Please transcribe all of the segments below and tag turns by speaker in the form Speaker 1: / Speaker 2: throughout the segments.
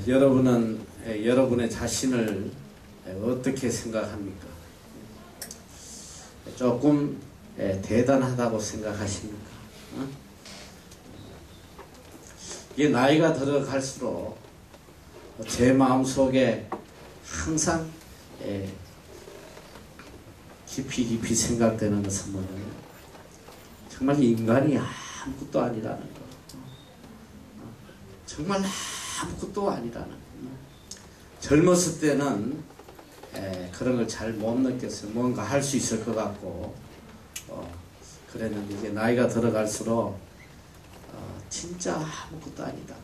Speaker 1: 여러분은 여러분의 자신을 어떻게 생각합니까? 조금 대단하다고 생각하십니까? 이게 나이가 들어갈수록 제 마음속에 항상 깊이 생각되는 것은 뭐냐면 정말 인간이 아무것도 아니라는 거, 정말 아무것도 아니라는 거. 젊었을 때는 그런 걸 잘 못 느꼈어요. 뭔가 할 수 있을 것 같고 그랬는데 이제 나이가 들어갈수록 진짜 아무것도 아니다.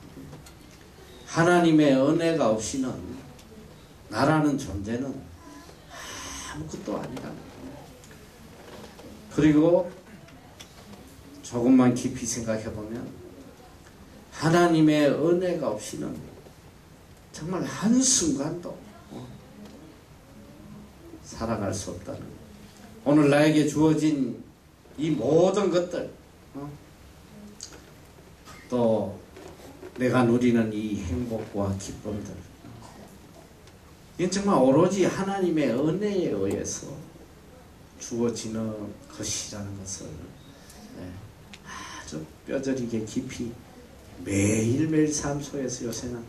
Speaker 1: 하나님의 은혜가 없이는 나라는 존재는 아무것도 아니라는 거예요. 그리고 조금만 깊이 생각해보면 하나님의 은혜가 없이는 정말 한순간도 살아갈 수 없다는 거예요. 오늘 나에게 주어진 이 모든 것들, 또 내가 누리는 이 행복과 기쁨들, 이건 정말 오로지 하나님의 은혜에 의해서 주어지는 것이라는 것을 아주 뼈저리게 깊이 매일매일 삶 속에서 요새는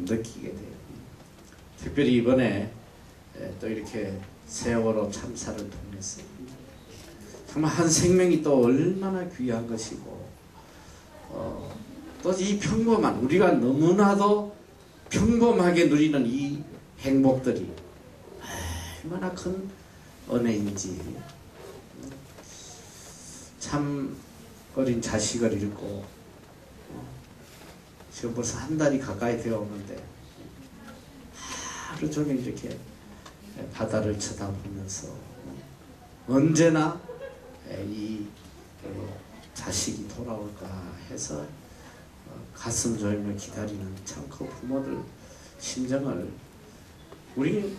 Speaker 1: 느끼게 돼요. 특별히 이번에 또 이렇게 세월호 참사를 통해서 정말 한 생명이 또 얼마나 귀한 것이고, 또 이 평범한, 우리가 너무나도 평범하게 누리는 이 행복들이 얼마나 큰 은혜인지. 참 어린 자식을 잃고 지금 벌써 한 달이 가까이 되어 오는데 하루 종일 이렇게 바다를 쳐다보면서 언제나 이 자식이 돌아올까 해서 가슴 졸이며 기다리는 참 그 부모들 심정을 우리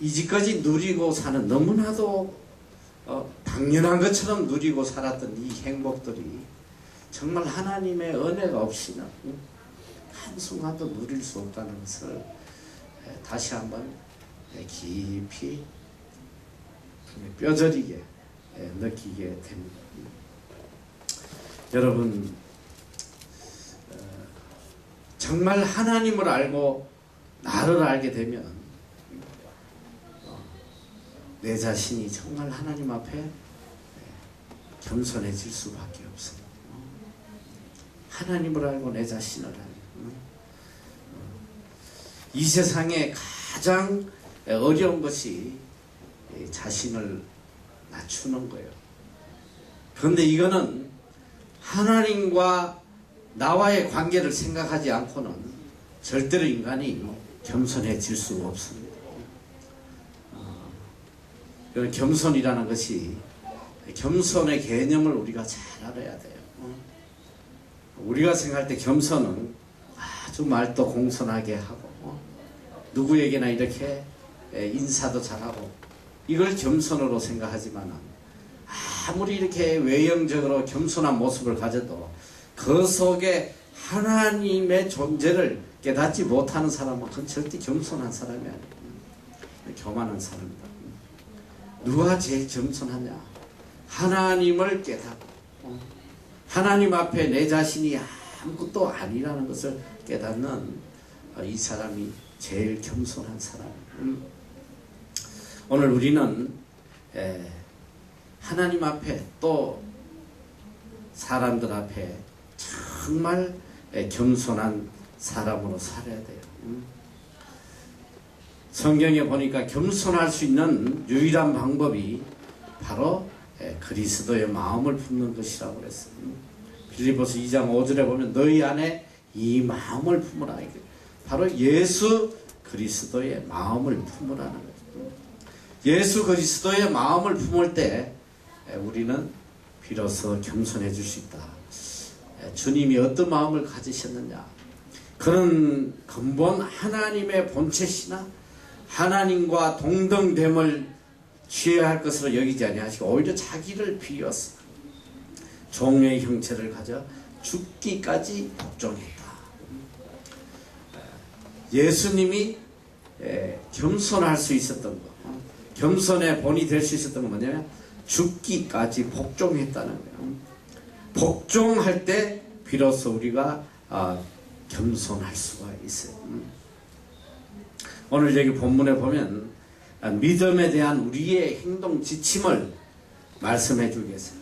Speaker 1: 이제까지 누리고 사는, 너무나도 당연한 것처럼 누리고 살았던 이 행복들이 정말 하나님의 은혜가 없이는 한순간도 누릴 수 없다는 것을 다시 한번 깊이 뼈저리게 느끼게 됩니다. 여러분, 정말 하나님을 알고 나를 알게 되면 내 자신이 정말 하나님 앞에 겸손해질 수밖에 없습니다. 하나님을 알고 내 자신을 알고, 이 세상에 가장 어려운 것이 자신을 낮추는 거예요. 그런데 이거는 하나님과 나와의 관계를 생각하지 않고는 절대로 인간이 겸손해질 수가 없습니다. 겸손이라는 것이, 겸손의 개념을 우리가 잘 알아야 돼요. 우리가 생각할 때 겸손은 아주 말도 공손하게 하고 누구에게나 이렇게 인사도 잘하고 이걸 겸손으로 생각하지만, 아무리 이렇게 외형적으로 겸손한 모습을 가져도 그 속에 하나님의 존재를 깨닫지 못하는 사람은 그건 절대 겸손한 사람이 아니에요. 교만한 사람이다. 누가 제일 겸손하냐? 하나님을 깨닫고 하나님 앞에 내 자신이 아무것도 아니라는 것을 깨닫는 이 사람이 제일 겸손한 사람. 오늘 우리는 하나님 앞에 또 사람들 앞에 정말 겸손한 사람으로 살아야 돼요. 성경에 보니까 겸손할 수 있는 유일한 방법이 바로 그리스도의 마음을 품는 것이라고 그랬어요. 빌립보서 2장 5절에 보면 너희 안에 이 마음을 품으라. 바로 예수 그리스도의 마음을 품으라는 거죠. 예수 그리스도의 마음을 품을 때 우리는 비로소 겸손해질 수 있다. 주님이 어떤 마음을 가지셨느냐? 그는 근본 하나님의 본체시나 하나님과 동등됨을 취해야 할 것으로 여기지 아니하시고 오히려 자기를 비웠어. 종의 형체를 가져 죽기까지 복종했다. 예수님이 겸손할 수 있었던 것, 겸손의 본이 될 수 있었던 건 뭐냐면 죽기까지 복종했다는 거예요. 복종할 때 비로소 우리가 겸손할 수가 있어요. 오늘 여기 본문에 보면 믿음에 대한 우리의 행동 지침을 말씀해 주겠어요.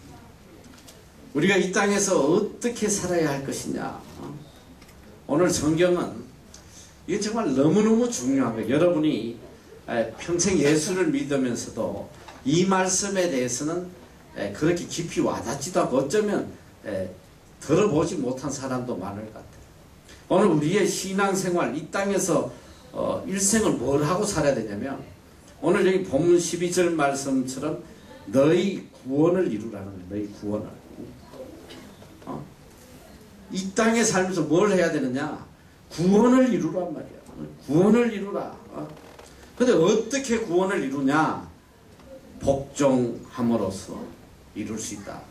Speaker 1: 우리가 이 땅에서 어떻게 살아야 할 것이냐. 오늘 성경은 이게 정말 너무너무 중요한 거예요. 여러분이 평생 예수를 믿으면서도 이 말씀에 대해서는 그렇게 깊이 와닿지도 않고 어쩌면 들어보지 못한 사람도 많을 것 같아요. 오늘 우리의 신앙생활, 이 땅에서 일생을 뭘 하고 살아야 되냐면 오늘 여기 본문 12절 말씀처럼 너희 구원을 이루라는 거예요. 너희 구원을. 이 땅에 살면서 뭘 해야 되느냐? 구원을 이루란 말이야. 구원을 이루라. 근데 어떻게 구원을 이루냐? 복종함으로써 이룰 수 있다.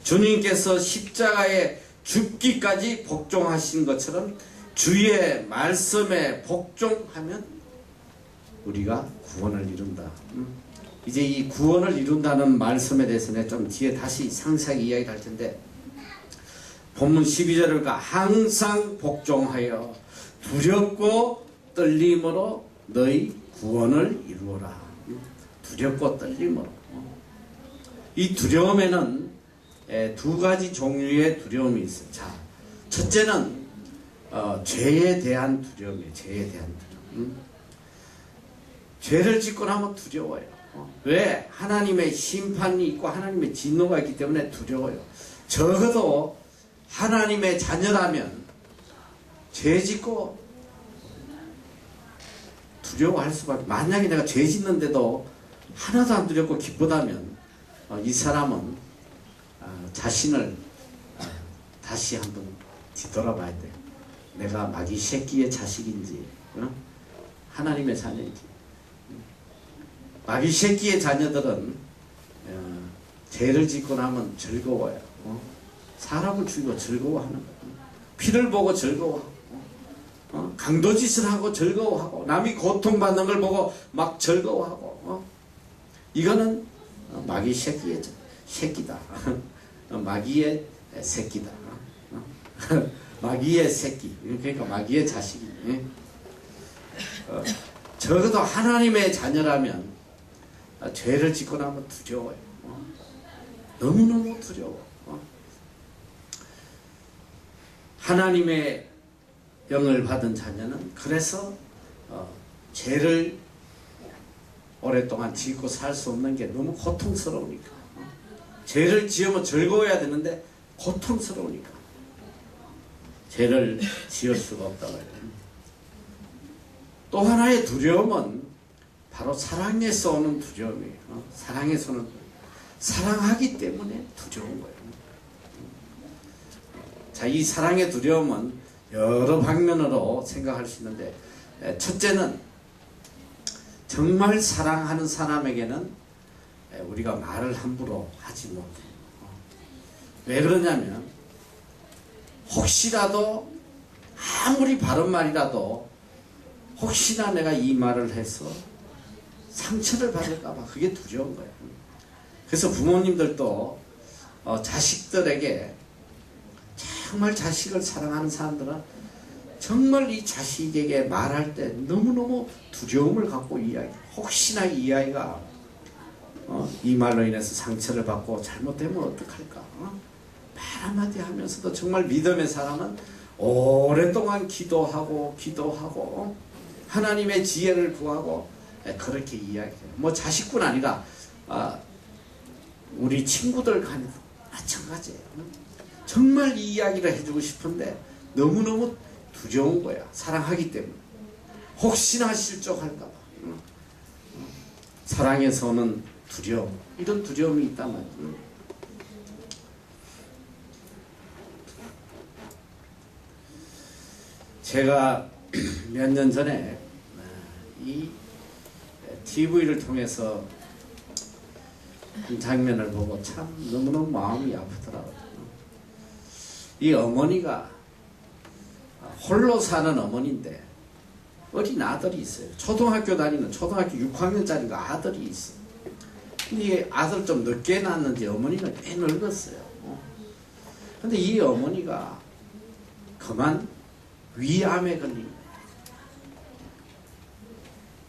Speaker 1: 주님께서 십자가에 죽기까지 복종하신 것처럼 주의 말씀에 복종하면 우리가 구원을 이룬다. 이제 이 구원을 이룬다는 말씀에 대해서는 좀 뒤에 다시 상세하게 이야기를 할 텐데 본문 12절을 항상 복종하여 두렵고 떨림으로 너희 구원을 이루어라. 두렵고 떨림으로. 이 두려움에는 두 가지 종류의 두려움이 있어요. 자, 첫째는 죄에 대한 두려움이에요. 죄에 대한 두려움. 죄를 짓고 나면 두려워요. 왜? 하나님의 심판이 있고 하나님의 진노가 있기 때문에 두려워요. 적어도 하나님의 자녀라면 죄 짓고 두려워할 수밖에. 만약에 내가 죄 짓는데도 하나도 안 두렵고 기쁘다면 이 사람은 자신을 다시 한번 뒤돌아봐야 돼요. 내가 마귀 새끼의 자식인지 하나님의 자녀인지. 마귀 새끼의 자녀들은 죄를 짓고 나면 즐거워요. 사람을 죽이고 즐거워하는 거예요. 피를 보고 즐거워하고 강도짓을 하고 즐거워하고 남이 고통받는 걸 보고 막 즐거워하고 이거는 마귀 새끼의 새끼다. 마귀의 새끼다. 마귀의 새끼. 그러니까 마귀의 자식이네. 적어도 하나님의 자녀라면 죄를 짓고 나면 두려워요. 너무너무 두려워. 하나님의 영을 받은 자녀는 그래서 죄를 오랫동안 짓고 살 수 없는 게 너무 고통스러우니까. 죄를 지으면 즐거워야 되는데 고통스러우니까 죄를 지을 수가 없다고 해요. 또 하나의 두려움은 바로 사랑에서 오는 두려움이에요. 사랑에서 오는 두려움. 사랑하기 때문에 두려운 거예요. 자, 이 사랑의 두려움은 여러 방면으로 생각할 수 있는데 첫째는 정말 사랑하는 사람에게는 우리가 말을 함부로 하지 못해요. 왜 그러냐면 혹시라도 아무리 바른 말이라도 혹시나 내가 이 말을 해서 상처를 받을까봐 그게 두려운 거예요. 그래서 부모님들도 자식들에게 정말 자식을 사랑하는 사람들은 정말 이 자식에게 말할 때 너무너무 두려움을 갖고 이야기. 혹시나 이 아이가 이 말로 인해서 상처를 받고 잘못되면 어떡할까? 말 한마디 하면서도 정말 믿음의 사람은 오랫동안 기도하고 하나님의 지혜를 구하고 그렇게 이야기해요. 뭐 자식뿐 아니라 우리 친구들 간에도 마찬가지예요. 정말 이 이야기를 해주고 싶은데 너무너무 두려운 거야. 사랑하기 때문에. 혹시나 실족할까봐. 사랑에서 오는 두려움. 이런 두려움이 있단 말이에요. 제가 몇 년 전에 이 TV를 통해서 이 장면을 보고 참 너무너무 마음이 아프더라고요. 이 어머니가 홀로 사는 어머니인데 어린 아들이 있어요. 초등학교 다니는 초등학교 6학년짜리 아들이 있어. 근데 이 아들 좀 늦게 낳았는지 어머니는 꽤 늙었어요. 근데 이 어머니가 그만 위암에 걸린 거예요.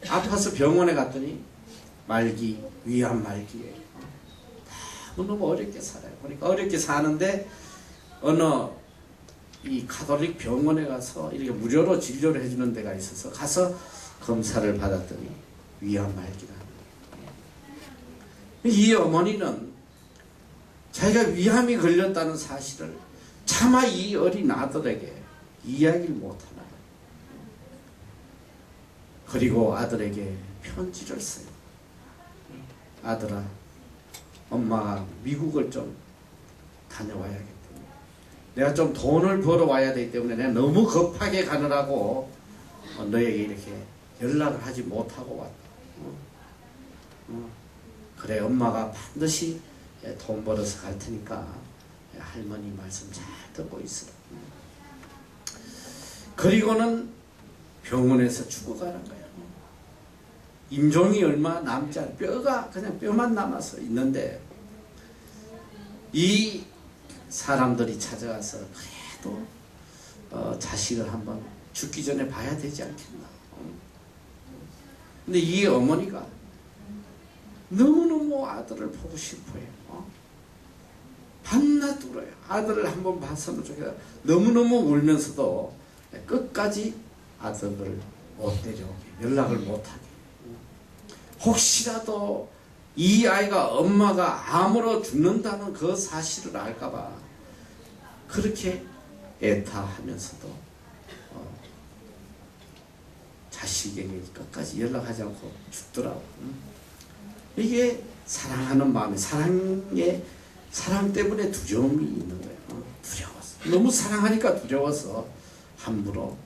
Speaker 1: 아파서 병원에 갔더니 말기, 위암 말기에 너무 어렵게 살아요. 그러니까 어렵게 사는데 어느 이 가톨릭 병원에 가서 이렇게 무료로 진료를 해주는 데가 있어서 가서 검사를 받았더니 위암 말기다. 이 어머니는 자기가 위암이 걸렸다는 사실을 차마 이 어린 아들에게 이야기를 못하나. 그리고 아들에게 편지를 써요. 아들아, 엄마가 미국을 좀 다녀와야겠다. 내가 좀 돈을 벌어와야 되기 때문에 내가 너무 급하게 가느라고 너에게 이렇게 연락을 하지 못하고 왔다. 그래, 엄마가 반드시 돈 벌어서 갈 테니까 할머니 말씀 잘 듣고 있으라. 그리고는 병원에서 죽어가는 거야. 임종이 얼마 남지 않아. 뼈가 그냥 뼈만 남아서 있는데 이 사람들이 찾아가서 그래도 자식을 한번 죽기 전에 봐야 되지 않겠나. 근데 이 어머니가 너무너무 아들을 보고 싶어요. 밤낮 울어요. 아들을 한번 봤으면 좋겠다. 너무너무 울면서도 끝까지 아들을 못 데려오게, 연락을 못하게. 혹시라도 이 아이가 엄마가 암으로 죽는다는 그 사실을 알까봐 그렇게 애타하면서도 자식에게 끝까지 연락하지 않고 죽더라고. 이게 사랑하는 마음이, 사랑 때문에 두려움이 있는 거예요. 두려워서. 너무 사랑하니까 두려워서 함부로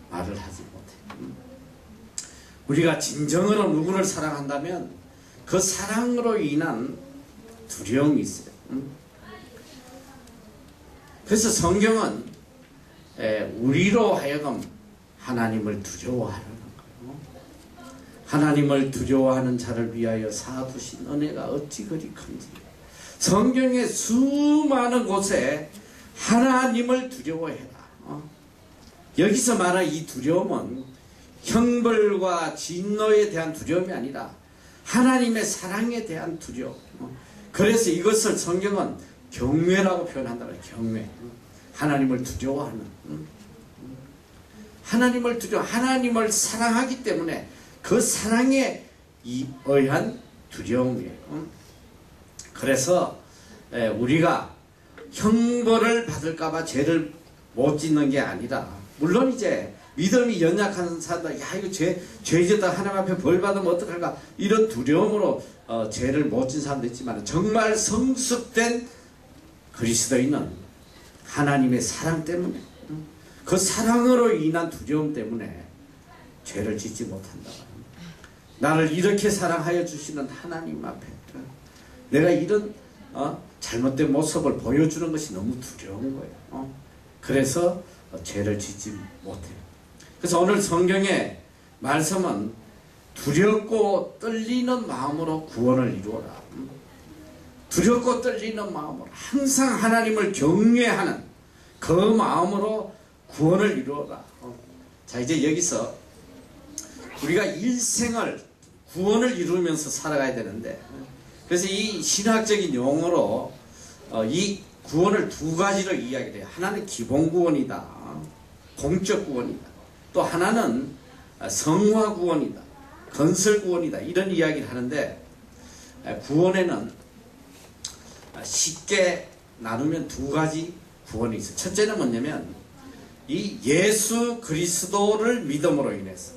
Speaker 1: 말을 하지 못해. 우리가 진정으로 누구를 사랑한다면 그 사랑으로 인한 두려움이 있어요. 그래서 성경은 우리로 하여금 하나님을 두려워하라는 거예요. 하나님을 두려워하는 자를 위하여 쌓아두신 은혜가 어찌 그리 큰지. 성경의 수많은 곳에 하나님을 두려워해라. 여기서 말하는 이 두려움은 형벌과 진노에 대한 두려움이 아니라 하나님의 사랑에 대한 두려움. 그래서 이것을 성경은 경외라고 표현한다. 경외. 하나님을 두려워하는. 하나님을 하나님을 사랑하기 때문에 그 사랑에 의한 두려움이에요. 그래서 우리가 형벌을 받을까봐 죄를 못 짓는 게 아니라, 물론 이제 믿음이 연약한 사람들, 야 이거 죄 짓다 하나님 앞에 벌 받으면 어떡할까, 이런 두려움으로 죄를 못 짓는 사람도 있지만, 정말 성숙된 그리스도인은 하나님의 사랑 때문에, 그 사랑으로 인한 두려움 때문에 죄를 짓지 못한다. 나를 이렇게 사랑하여 주시는 하나님 앞에 내가 이런 잘못된 모습을 보여주는 것이 너무 두려운 거예요. 그래서 죄를 짓지 못해요. 그래서 오늘 성경의 말씀은 두렵고 떨리는 마음으로 구원을 이루어라. 두렵고 떨리는 마음으로 항상 하나님을 경외하는 그 마음으로 구원을 이루어라. 자, 이제 여기서 우리가 일생을 구원을 이루면서 살아가야 되는데, 그래서 이 신학적인 용어로 이 구원을 두 가지로 이야기해요. 하나는 기본 구원이다, 공적 구원이다. 또 하나는 성화 구원이다, 건설 구원이다. 이런 이야기를 하는데, 구원에는 쉽게 나누면 두 가지 구원이 있어요. 첫째는 뭐냐면 이 예수 그리스도를 믿음으로 인해서,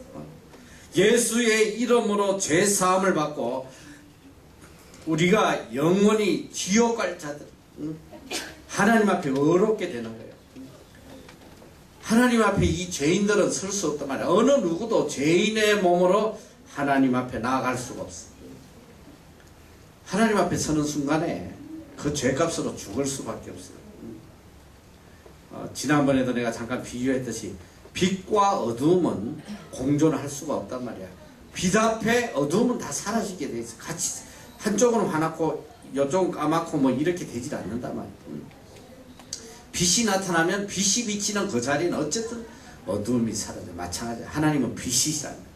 Speaker 1: 예수의 이름으로 죄 사함을 받고 우리가 영원히 지옥 갈 자들, 하나님 앞에 어렵게 되는 거예요. 하나님 앞에 이 죄인들은 설 수 없단 말이에요. 어느 누구도 죄인의 몸으로 하나님 앞에 나아갈 수가 없어요. 하나님 앞에 서는 순간에 그 죄값으로 죽을 수밖에 없어요. 지난번에도 내가 잠깐 비유했듯이 빛과 어두움은 공존할 수가 없단 말이야. 빛 앞에 어두움은 다 사라지게 돼 있어. 같이 한쪽은 화났고 이쪽은 까맣고 뭐 이렇게 되질 않는단 말이야. 빛이 나타나면 빛이 비치는 그 자리는 어쨌든 어두움이 사라져. 마찬가지야. 하나님은 빛이시라는 거야.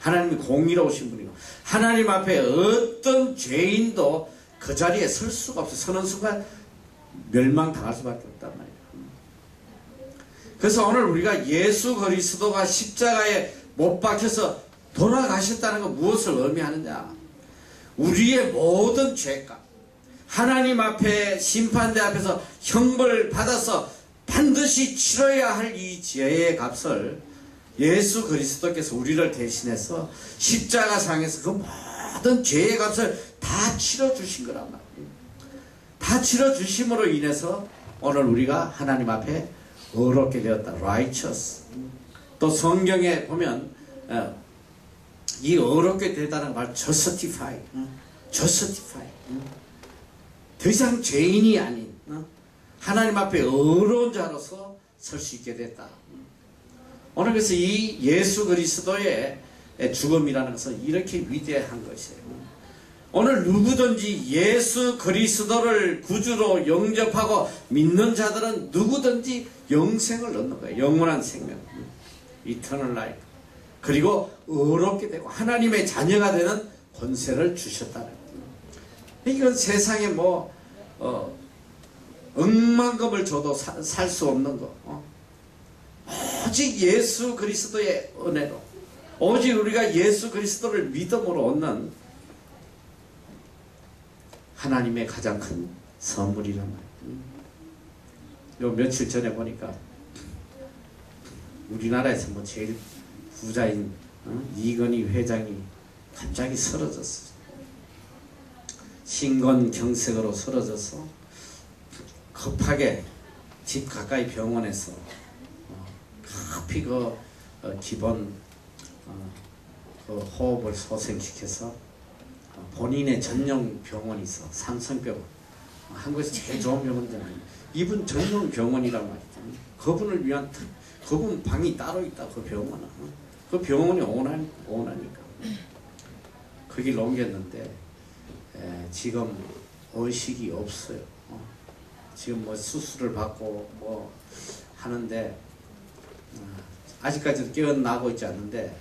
Speaker 1: 하나님이 공의로우신 분이고 하나님 앞에 어떤 죄인도 그 자리에 설 수가 없어. 서는 순간 멸망당할 수밖에 없단 말이야. 그래서 오늘 우리가 예수 그리스도가 십자가에 못 박혀서 돌아가셨다는 건 무엇을 의미하느냐? 우리의 모든 죄값, 하나님 앞에 심판대 앞에서 형벌 받아서 반드시 치러야 할 이 죄의 값을 예수 그리스도께서 우리를 대신해서 십자가상에서 그 모든 죄의 값을 다 치러주신 거란 말이에요. 다 치러주심으로 인해서 오늘 우리가 하나님 앞에 의롭게 되었다. righteous. 또 성경에 보면 이 의롭게 되다는 말 justify. justify. 더 이상 죄인이 아닌 하나님 앞에 의로운 자로서 설 수 있게 됐다. 오늘 그래서 이 예수 그리스도의 죽음이라는 것은 이렇게 위대한 것이에요. 오늘 누구든지 예수 그리스도를 구주로 영접하고 믿는 자들은 누구든지 영생을 얻는 거예요. 영원한 생명, eternal life. 그리고 의롭게 되고 하나님의 자녀가 되는 권세를 주셨다는 거예요. 이건 세상에 뭐 억만금을 줘도 살 수 없는 거. 오직 예수 그리스도의 은혜로, 오직 우리가 예수 그리스도를 믿음으로 얻는 하나님의 가장 큰 선물이란 말이에요. 요 며칠 전에 보니까 우리나라에서 뭐 제일 부자인 이건희 회장이 갑자기 쓰러졌어. 심근경색으로 쓰러져서 급하게 집 가까이 병원에서 급히 기본 그 호흡을 소생시켜서 본인의 전용 병원이 있어. 삼성병원. 한국에서 제일 좋은 병원이잖아요. 이분 전용 병원이란 말이죠. 그분을 위한 그분 방이 따로 있다. 그 병원은. 그 병원이 오나니까. 거길 옮겼는데 지금 의식이 없어요. 지금 뭐 수술을 받고 뭐 하는데 아직까지도 깨어나고 있지 않는데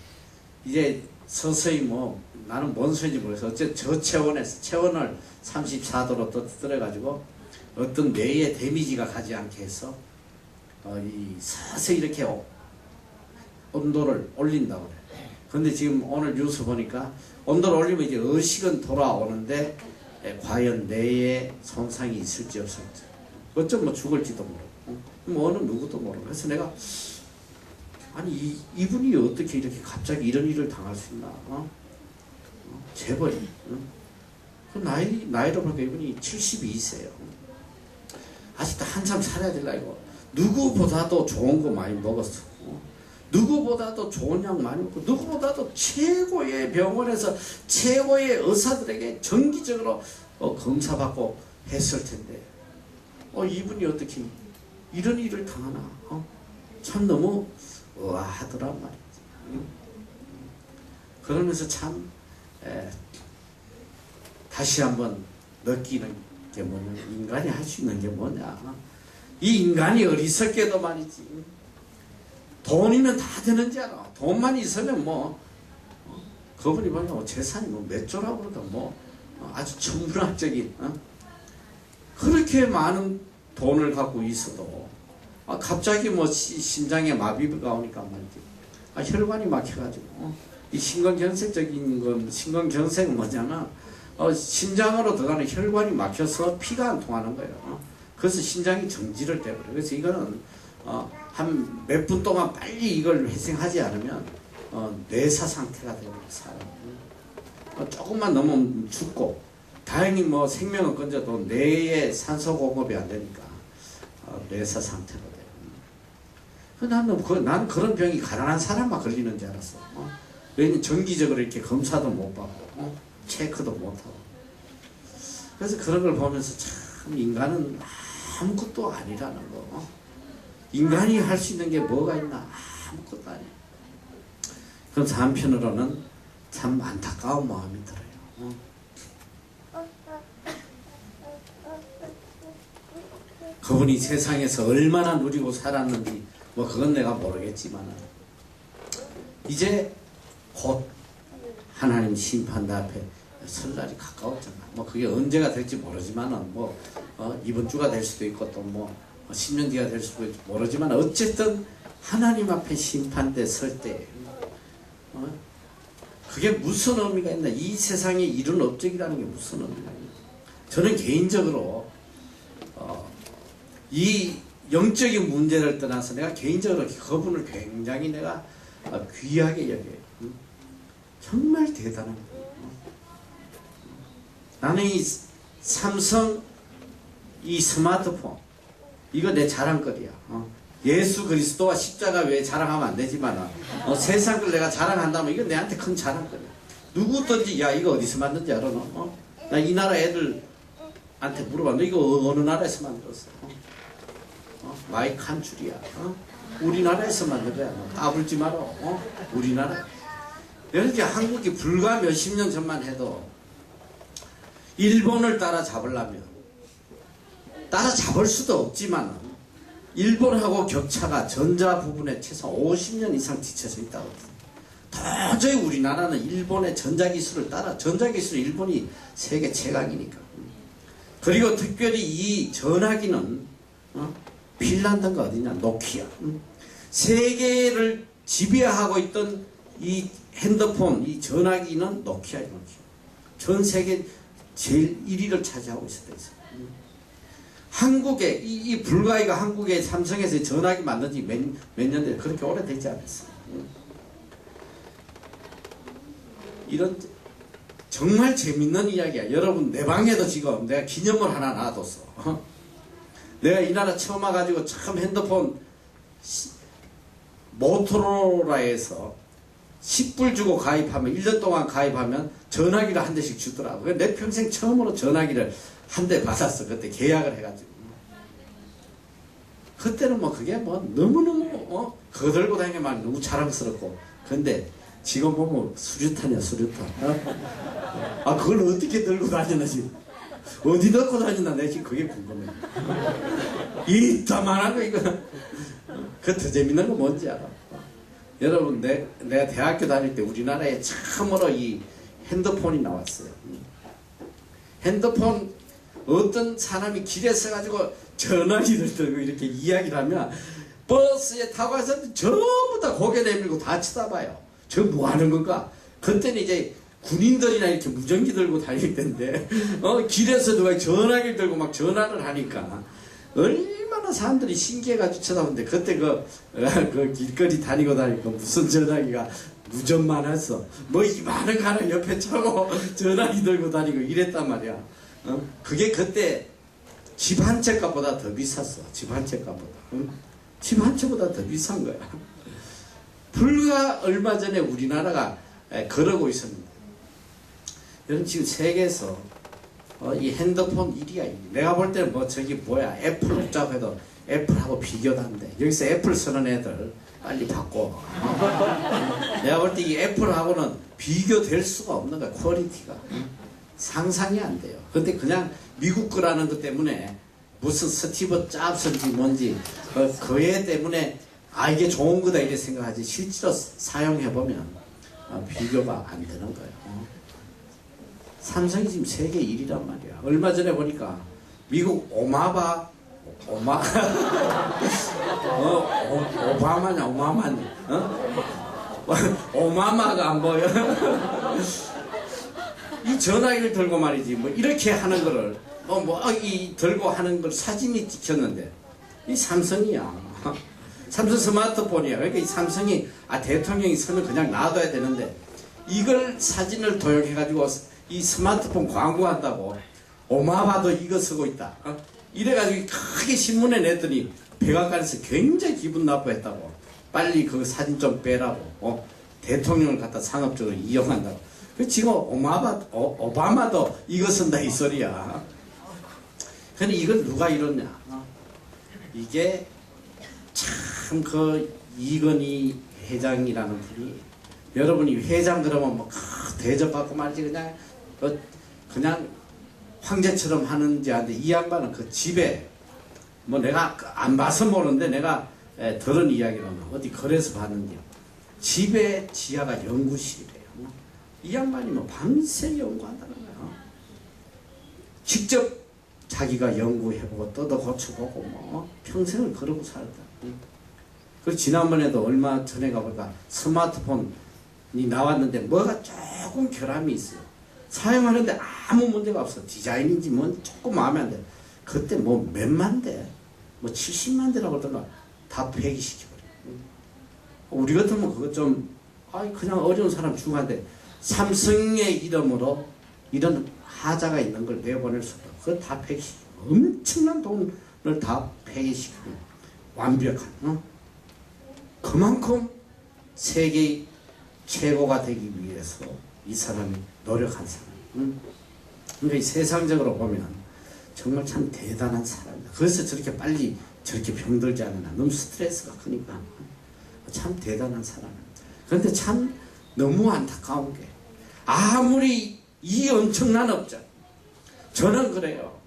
Speaker 1: 이제 서서히 뭐 나는 뭔 소리인지 모르겠어. 어쨌든 저체온에서 체온을 34도로 떨어뜨려가지고 어떤 뇌에 데미지가 가지 않게 해서 서서히 이렇게 온도를 올린다고 그래. 근데 지금 오늘 뉴스 보니까 온도를 올리면 이제 의식은 돌아오는데 과연 뇌에 손상이 있을지 없을지 어쩌면 뭐 죽을지도 모르고 뭐 어느 누구도 모르고. 그래서 내가 아니 이분이 어떻게 이렇게 갑자기 이런 일을 당할 수 있나? 재벌이. 그 나이로 보니까 이분이 72세예요. 아직도 한참 살아야 될 나이고 누구보다도 좋은 거 많이 먹었어. 누구보다도 좋은 약 많이 먹고 누구보다도 최고의 병원에서 최고의 의사들에게 정기적으로 검사받고 했을 텐데 이분이 어떻게 이런 일을 당하나? 참 너무 의아하더란 말이지. 그러면서 참 다시 한번 느끼는 게 뭐냐, 인간이 할 수 있는 게 뭐냐. 이 인간이 어리석게도 말이지, 돈이면 다 되는 줄 알아. 돈만 있으면 뭐 그분이 보면 재산이 뭐 몇 조라고 그러다 뭐 아주 천문학적인 그렇게 많은 돈을 갖고 있어도 갑자기 뭐 심장에 마비가 오니까 말이지, 혈관이 막혀가지고 이 심근경색적인 건, 심근경색은 뭐냐면 심장으로 들어가는 혈관이 막혀서 피가 안 통하는 거예요. 그래서 심장이 정지를 돼버려요. 그래서 이거는 한 몇 분 동안 빨리 이걸 회생하지 않으면 뇌사 상태가 되는 사람. 조금만 넘으면 죽고, 다행히 뭐 생명은 건져도 뇌에 산소 공급이 안 되니까 뇌사 상태가 돼요. 나는 그런 병이 가난한 사람만 걸리는 줄 알았어. 왜냐면 정기적으로 이렇게 검사도 못 받고 체크도 못 하고. 그래서 그런 걸 보면서 참 인간은 아무것도 아니라는 거. 인간이 할 수 있는 게 뭐가 있나? 아무것도 아니에요. 그래서 한편으로는 참 안타까운 마음이 들어요. 그분이 세상에서 얼마나 누리고 살았는지 뭐 그건 내가 모르겠지만 이제 곧 하나님 심판대 앞에 설 날이 가까웠잖아. 뭐 그게 언제가 될지 모르지만은 뭐 이번 주가 될 수도 있고 또 뭐 10년 뒤가 될 수도 있고 모르지만 어쨌든 하나님 앞에 심판대 설 때 그게 무슨 의미가 있나? 이 세상에 이룬 업적이라는 게 무슨 의미가 있나? 저는 개인적으로 이 영적인 문제를 떠나서 내가 개인적으로 그분을 굉장히 내가 귀하게 여겨요. 정말 대단한 거예요. 나는 이 삼성 이 스마트폰 이거 내 자랑거리야. 예수 그리스도와 십자가 외에 자랑하면 안 되지만 세상 걸 내가 자랑한다면 이건 내한테 큰 자랑거리야. 누구든지 야 이거 어디서 만든지 알아 너? 나 이 나라 애들한테 물어봐. 너 이거 어느 나라에서 만들었어? 마이크 한 줄이야. 우리나라에서 만든 거야. 까불지 마라. 우리나라. 여기 한국이 불과 몇십 년 전만 해도 일본을 따라잡으려면 따라잡을 수도 없지만 일본하고 격차가 전자 부분에 최소 50년 이상 뒤쳐져 있다고. 도저히 우리나라는 일본의 전자기술을 전자기술 일본이 세계 최강이니까. 그리고 특별히 이 전화기는 핀란드가 어디냐? 노키아. 세계를 지배하고 있던 이 핸드폰, 이 전화기는 노키아예요. 전 세계 제일 1위를 차지하고 있었다. 한국에 이 불가이가 한국에 삼성에서 전화기 만든 지 몇 년 돼 그렇게 오래되지 않았어요. 이런 정말 재밌는 이야기야. 여러분 내 방에도 지금 내가 기념을 하나 놔뒀어. 내가 이 나라 처음 와가지고 참 핸드폰 모토로라에서 10불 주고 가입하면 1년 동안 가입하면 전화기를 한 대씩 주더라고. 내 평생 처음으로 전화기를 한 대 받았어. 그때 계약을 해가지고. 그때는 뭐 그게 뭐 너무너무 그거 들고 다니기만 너무 자랑스럽고. 근데 지금 보면 수류탄이야 수류탄. 아 그걸 어떻게 들고 다니나 지금. 어디 넣고 다니나 내 지금 그게 궁금해. 이따만한 거 이거. 그 더 재밌는 거 뭔지 알아? 여러분 내가 대학교 다닐 때 우리나라에 참으로 이 핸드폰이 나왔어요. 핸드폰 어떤 사람이 길에 서가지고 전화기를 들고 이렇게 이야기를 하면 버스에 타고 와서 전부 다 고개 내밀고 다 쳐다봐요. 저 뭐 하는 건가? 그때는 이제 군인들이나 이렇게 무전기 들고 다닐 텐데 길에서 누가 전화기를 들고 막 전화를 하니까 얼마나 사람들이 신기해가지고 쳐다보는데 그때 그 길거리 다니고 다니까 무슨 전화기가 무전만 했어. 뭐 이만한 거 하나 옆에 차고 전화기 들고 다니고 이랬단 말이야. 그게 그때 집 한 채 값보다 더 비쌌어. 집 한 채 값보다. 집 한 채보다 더 비싼 거야. 불과 얼마 전에 우리나라가 그러고 있었는데 여러분 지금 세계에서 이 핸드폰 1위야. 내가 볼 때는 뭐 저기 뭐야 애플 붙자고 해도 애플하고 비교도 안 돼. 여기서 애플 쓰는 애들 빨리 바꿔. 내가 볼 때 이 애플하고는 비교될 수가 없는 거야. 퀄리티가 상상이 안 돼요. 근데 그냥 미국 거라는 것 때문에 무슨 스티브 잡스인지 뭔지 그애 때문에 이게 좋은 거다 이렇게 생각하지 실제로 사용해보면 비교가 안 되는 거예요. 삼성이 지금 세계 1위란 말이야. 얼마 전에 보니까 미국 오바마냐 오마마가 안 보여. 이 전화기를 들고 말이지 뭐 이렇게 하는 거를 이 들고 하는 걸 사진이 찍혔는데 이 삼성이야. 삼성 스마트폰이야. 그러니까 이 삼성이 대통령이 서면 그냥 놔둬야 되는데 이걸 사진을 도용해가지고 이 스마트폰 광고한다고 오마마도 이거 쓰고 있다. 이래가지고 크게 신문에 냈더니 백악관에서 굉장히 기분 나빠했다고. 빨리 그 사진 좀 빼라고. 대통령을 갖다 상업적으로 이용한다고. 지금 오바마도 이거 쓴다 이 소리야. 근데 이걸 누가 이뤘냐? 이게 참 이건희 회장이라는 분이, 여러분이 회장 그러면 뭐 대접받고 말지 그냥 황제처럼 하는지 하는데, 이 양반은 그 집에 뭐 내가 안 봐서 모르는데 내가 들은 이야기로는 어디 거래서 봤는데 집에 지하가 연구실이래요. 이 양반이 뭐 밤새 연구한다는 거예요. 직접 자기가 연구해보고 뜯어 고쳐보고 뭐 평생을 그러고 살다. 그리고 지난번에도 얼마 전에 가보니까 스마트폰이 나왔는데 뭐가 조금 결함이 있어요. 사용하는데 아무 문제가 없어. 디자인인지 뭔지 조금 마음에 안 돼. 그때 뭐 몇만 대, 뭐 70만 대라고 그러더라. 다 폐기시켜버려. 우리 같으면 그거 좀 그냥 어려운 사람 중한데, 삼성의 이름으로 이런 하자가 있는 걸 내보낼 수도, 그거 다 폐기시켜. 엄청난 돈을 다 폐기시키고 완벽한. 그만큼 세계 최고가 되기 위해서 이 사람이 노력한 사람. 그러니까 세상적으로 보면 정말 참 대단한 사람이다. 그래서 저렇게 빨리 저렇게 병들지 않으나, 너무 스트레스가 크니까 참 대단한 사람이다. 그런데 참 너무 안타까운 게, 아무리 이 엄청난 업자, 저는 그래요.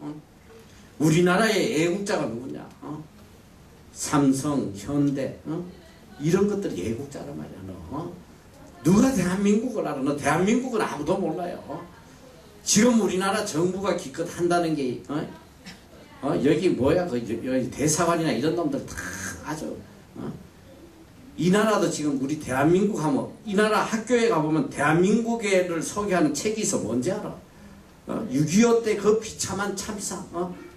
Speaker 1: 우리나라의 애국자가 누구냐? 삼성, 현대, 이런 것들이 애국자란 말이야. 누가 대한민국을 알아? 너 대한민국은 아무도 몰라요. 지금 우리나라 정부가 기껏 한다는 게, 여기 뭐야, 여기 대사관이나 이런 놈들 다 아주, 이 나라도 지금 우리 대한민국 하면, 이 나라 학교에 가보면 대한민국을 소개하는 책이 있어. 뭔지 알아? 6.25 때 그 비참한 참사,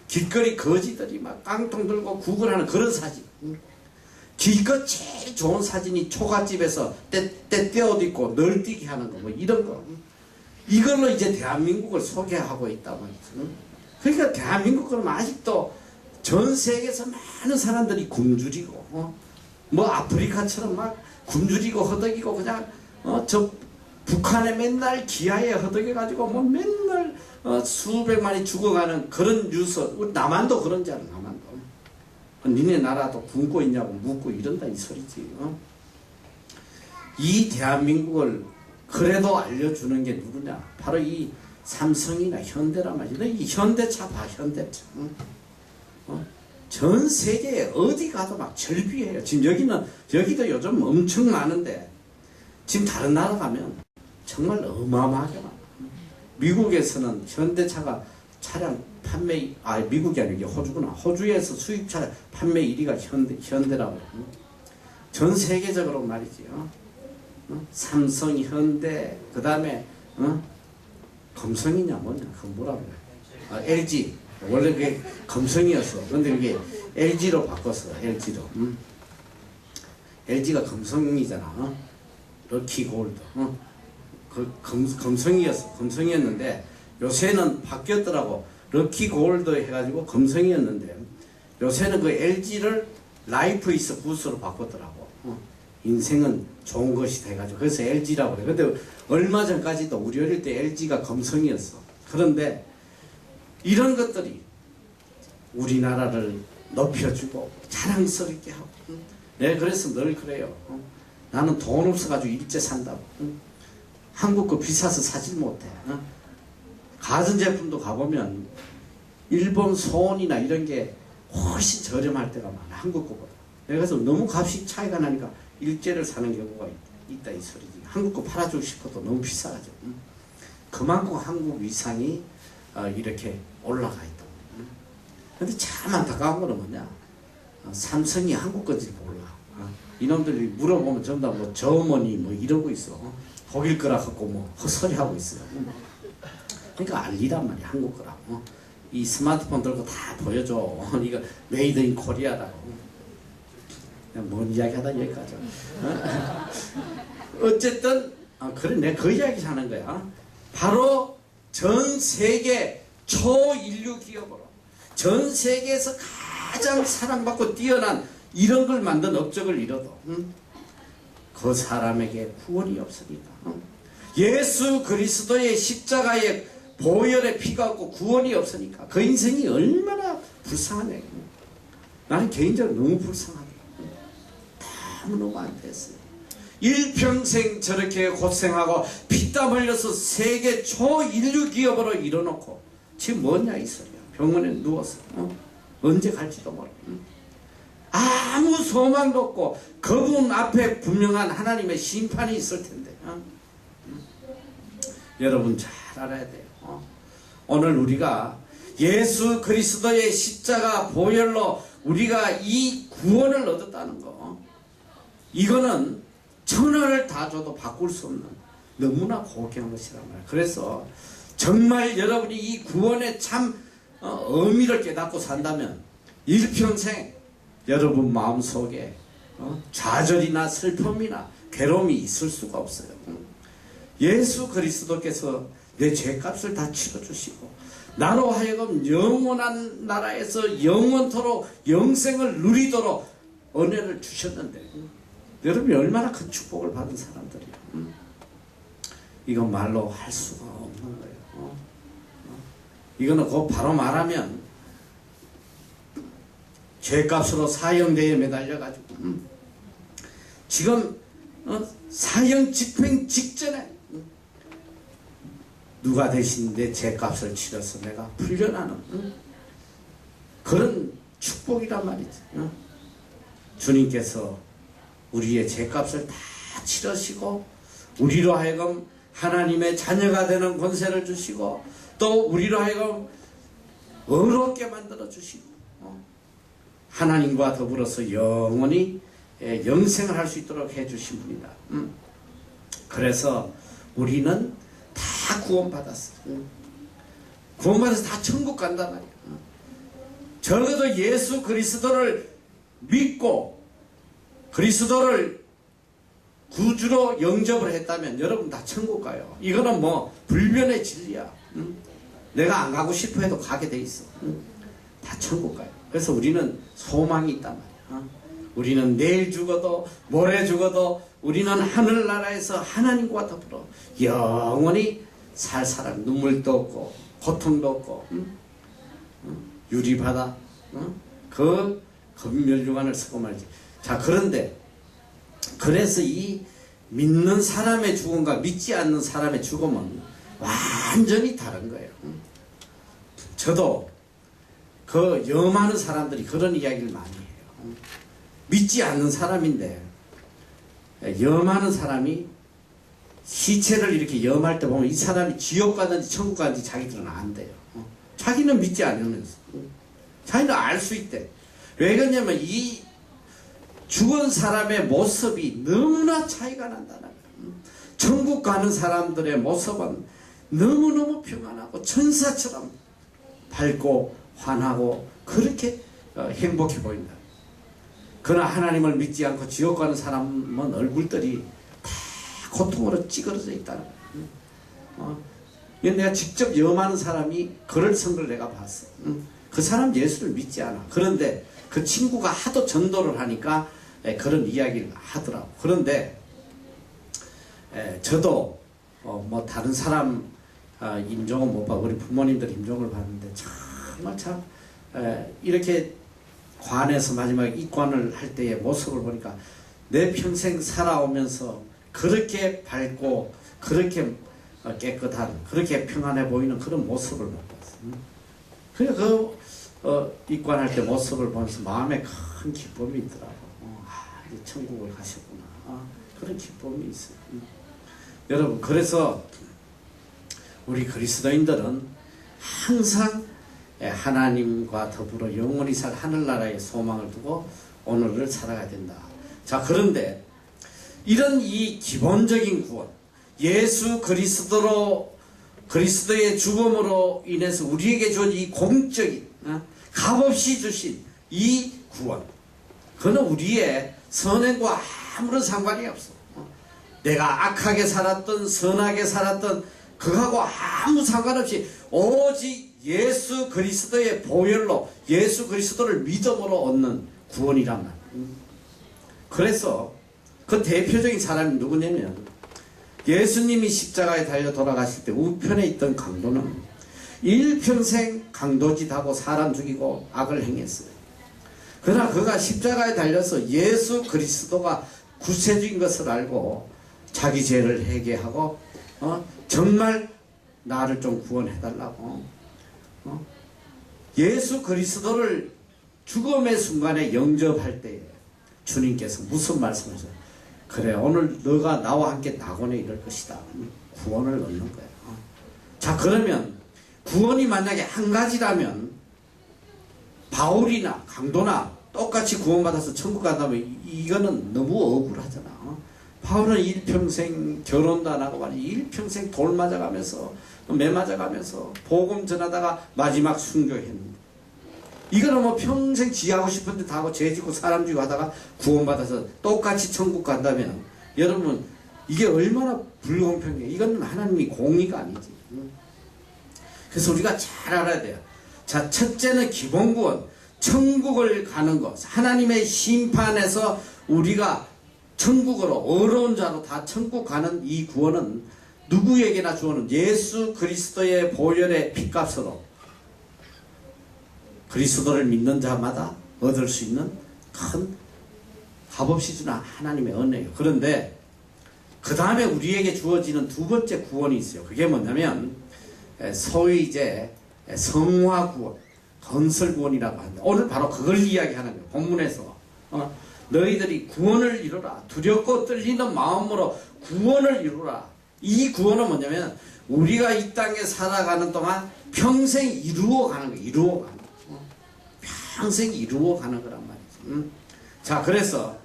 Speaker 1: 길거리 거지들이 막 깡통 들고 구걸하는 그런 사진. 기껏 제일 좋은 사진이 초가집에서 때 옷 입고 널뛰기 하는 거, 뭐 이런 거. 이걸로 이제 대한민국을 소개하고 있단 말이죠. 그러니까 대한민국 그러면 아직도 전 세계에서 많은 사람들이 굶주리고, 뭐 아프리카처럼 막 굶주리고 허덕이고, 그냥 저 북한에 맨날 기아에 허덕여가지고 뭐 맨날 수백만이 죽어가는 그런 뉴스. 우리 남한도 그런지 알아. 남한도 니네 나라도 굶고 있냐고 묻고 이런다 이 소리지. 이 대한민국을 그래도 알려주는 게 누구냐? 바로 이 삼성이나 현대란 말이야. 이 현대차 봐, 현대차. 전 세계에 어디 가도 막 절비해요. 지금 여기도 요즘 엄청 많은데, 지금 다른 나라 가면 정말 어마어마하게 많아. 미국에서는 현대차가 차량 판매, 미국이 아니고 이게 호주구나. 호주에서 수입차 판매 1위가 현대라고. 전 세계적으로 말이지. 삼성, 현대, 그 다음에 금성이냐 뭐냐, 그건 뭐라고 그래. LG. 원래 그게 금성이었어. 근데 그게 LG로 바꿨어. LG로. LG가 금성이잖아. 럭키 골드. 금성이었어. 금성이었는데 요새는 바뀌었더라고. 럭키 골드 해가지고 금성이었는데 요새는 그 LG를 라이프 이스 굿으로 바꿨더라고. 인생은 좋은 것이 돼가지고. 그래서 LG라고 그래. 근데 얼마 전까지도 우리 어릴 때 LG가 금성이었어. 그런데 이런 것들이 우리나라를 높여주고 자랑스럽게 하고. 네, 그래서 늘 그래요. 나는 돈 없어가지고 일제 산다고. 한국 거 비싸서 사질 못해. 가전제품도 가보면 일본 소원이나 이런 게 훨씬 저렴할 때가 많아. 한국 거보다. 그래서 너무 값이 차이가 나니까 일제를 사는 경우가 있다 이 소리지. 한국 거 팔아주고 싶어도 너무 비싸가지고. 그만큼 한국 위상이 이렇게 올라가 있다. 근데 참 안타까운 거는 뭐냐? 삼성이 한국 건지 몰라. 이놈들이 물어보면 전부 다 뭐 저어머니 뭐 이러고 있어. 독일 거라 갖고 뭐 헛소리 하고 있어요. 그러니까 알리란 말이야, 한국 거라고. 이 스마트폰 들고 다 보여줘. 이거 메이드 인 코리아라고. 그냥 뭔 이야기 하다 여기까지. 어쨌든 그래, 내가 그 이야기 하는 거야. 바로 전 세계 초인류 기업으로 전 세계에서 가장 사랑받고 뛰어난 이런 걸 만든 업적을 이뤄도 그 사람에게 구원이 없으니까. 예수 그리스도의 십자가의 보혈의 피가 없고 구원이 없으니까 그 인생이 얼마나 불쌍하냐. 나는 개인적으로 너무 불쌍하다. 다 너무너무 안 됐어요. 일평생 저렇게 고생하고 피땀 흘려서 세계 초인류 기업으로 일어놓고 지금 뭐냐 이 소리야. 병원에 누워서 언제 갈지도 모르고 아무 소망도 없고 그분 앞에 분명한 하나님의 심판이 있을 텐데 여러분 잘 알아야 돼요. 오늘 우리가 예수 그리스도의 십자가 보혈로 우리가 이 구원을 얻었다는 거, 이거는 천하를 다 줘도 바꿀 수 없는 너무나 고귀한 것이란 말이에요. 그래서 정말 여러분이 이 구원의 참 의미를 깨닫고 산다면 일평생 여러분 마음속에 좌절이나 슬픔이나 괴로움이 있을 수가 없어요. 예수 그리스도께서 내 죄값을 다 치러주시고 나로 하여금 영원한 나라에서 영원토록 영생을 누리도록 은혜를 주셨는데 여러분이 얼마나 큰 축복을 받은 사람들이야. 이건 말로 할 수가 없는 거예요. 이거는 곧 바로 말하면 죄값으로 사형대에 매달려가지고 지금 사형 집행 직전에 누가 대신 내 죄값을 치러서 내가 풀려나는 그런 축복이란 말이지. 주님께서 우리의 죄값을 다 치르시고 우리로 하여금 하나님의 자녀가 되는 권세를 주시고 또 우리로 하여금 의롭게 만들어 주시고 하나님과 더불어서 영원히 영생을 할 수 있도록 해주신 분이다. 그래서 우리는 다 구원받았어. 구원받아서 다 천국 간단 말이야. 적어도 예수 그리스도를 믿고 그리스도를 구주로 영접을 했다면 여러분 다 천국 가요. 이거는 뭐 불변의 진리야. 내가 안 가고 싶어 해도 가게 돼 있어. 다 천국 가요. 그래서 우리는 소망이 있단 말이야. 우리는 내일 죽어도 모레 죽어도 우리는 하늘나라에서 하나님과 더불어 영원히 살 사람, 눈물도 없고 고통도 없고 유리바다 그 검멸유관을 쓰고 말이지. 자, 그런데 그래서 이 믿는 사람의 죽음과 믿지 않는 사람의 죽음은 완전히 다른 거예요. 저도 그 염하는 사람들이 그런 이야기를 많이 해요. 믿지 않는 사람인데 염하는 사람이 시체를 이렇게 염할 때 보면 이 사람이 지옥 가든지 천국 가든지 자기들은 안 돼요. 자기는 믿지 않으면서 자기는 알 수 있대. 왜 그러냐면 이 죽은 사람의 모습이 너무나 차이가 난다는 거예요. 천국 가는 사람들의 모습은 너무너무 평안하고 천사처럼 밝고 환하고 그렇게 행복해 보인다. 그러나 하나님을 믿지 않고 지옥 가는 사람은 얼굴들이 다 고통으로 찌그러져 있다는 거예요. 내가 직접 염하는 사람이 그럴 성을 내가 봤어. 그 사람 예수를 믿지 않아. 그런데 그 친구가 하도 전도를 하니까 그런 이야기를 하더라고. 그런데 저도 뭐 다른 사람 임종은 못 봐. 우리 부모님들 임종을 봤는데 정말 참 이렇게 관에서 마지막에 입관을 할 때의 모습을 보니까 내 평생 살아오면서 그렇게 밝고 그렇게 깨끗한 그렇게 평안해 보이는 그런 모습을 못 봤어요. 그래 입관할 때 모습을 보면서 마음에 큰 기쁨이 있더라고. 이제 천국을 가셨구나. 그런 기쁨이 있어요. 여러분, 그래서 우리 그리스도인들은 항상 하나님과 더불어 영원히 살 하늘나라의 소망을 두고 오늘을 살아가야 된다. 자, 그런데 이런 이 기본적인 구원, 예수 그리스도의 죽음으로 인해서 우리에게 준 이 공적인 값없이 주신 이 구원, 그는 우리의 선행과 아무런 상관이 없어. 내가 악하게 살았던 선하게 살았던 그하고 아무 상관없이 오직 예수 그리스도의 보혈로 예수 그리스도를 믿음으로 얻는 구원이란 말이에요. 그래서 그 대표적인 사람이 누구냐면 예수님이 십자가에 달려 돌아가실 때 우편에 있던 강도는 일평생 강도짓하고 사람 죽이고 악을 행했어요. 그러나 그가 십자가에 달려서 예수 그리스도가 구세주인 것을 알고 자기 죄를 회개하고 정말 나를 좀 구원해달라고 예수 그리스도를 죽음의 순간에 영접할 때에 주님께서 무슨 말씀하세요? 그래, 오늘 너가 나와 함께 낙원에 이를 것이다. 구원을 얻는 거예요. 자, 그러면 구원이 만약에 한 가지라면 바울이나 강도나 똑같이 구원받아서 천국 간다면 이거는 너무 억울하잖아. 바울은 일평생 결혼도 안 하고 말이야. 일평생 돌 맞아가면서 매 맞아가면서 복음 전하다가 마지막 순교했는데, 이거는 뭐 평생 지하고 싶은 데 다 하고 죄 짓고 사람 죽이고 하다가 구원받아서 똑같이 천국 간다면 여러분 이게 얼마나 불공평해. 이건 하나님이 공의가 아니지. 그래서 우리가 잘 알아야 돼요. 자, 첫째는 기본 구원, 천국을 가는 것. 하나님의 심판에서 우리가 천국으로 어려운 자로 다 천국 가는 이 구원은 누구에게나 주어는 예수 그리스도의 보혈의 핏값으로 그리스도를 믿는 자마다 얻을 수 있는 큰 값없이 주는 하나님의 은혜예요. 그런데 그 다음에 우리에게 주어지는 두 번째 구원이 있어요. 그게 뭐냐면 소위 이제 성화 구원, 건설 구원이라고 합니다. 오늘 바로 그걸 이야기하는 거예요. 본문에서 너희들이 구원을 이루라. 두렵고 떨리는 마음으로 구원을 이루라. 이 구원은 뭐냐면 우리가 이 땅에 살아가는 동안 평생 이루어가는 거예요. 이루어가는 거예요. 평생 이루어가는 거란 말이죠. 자, 그래서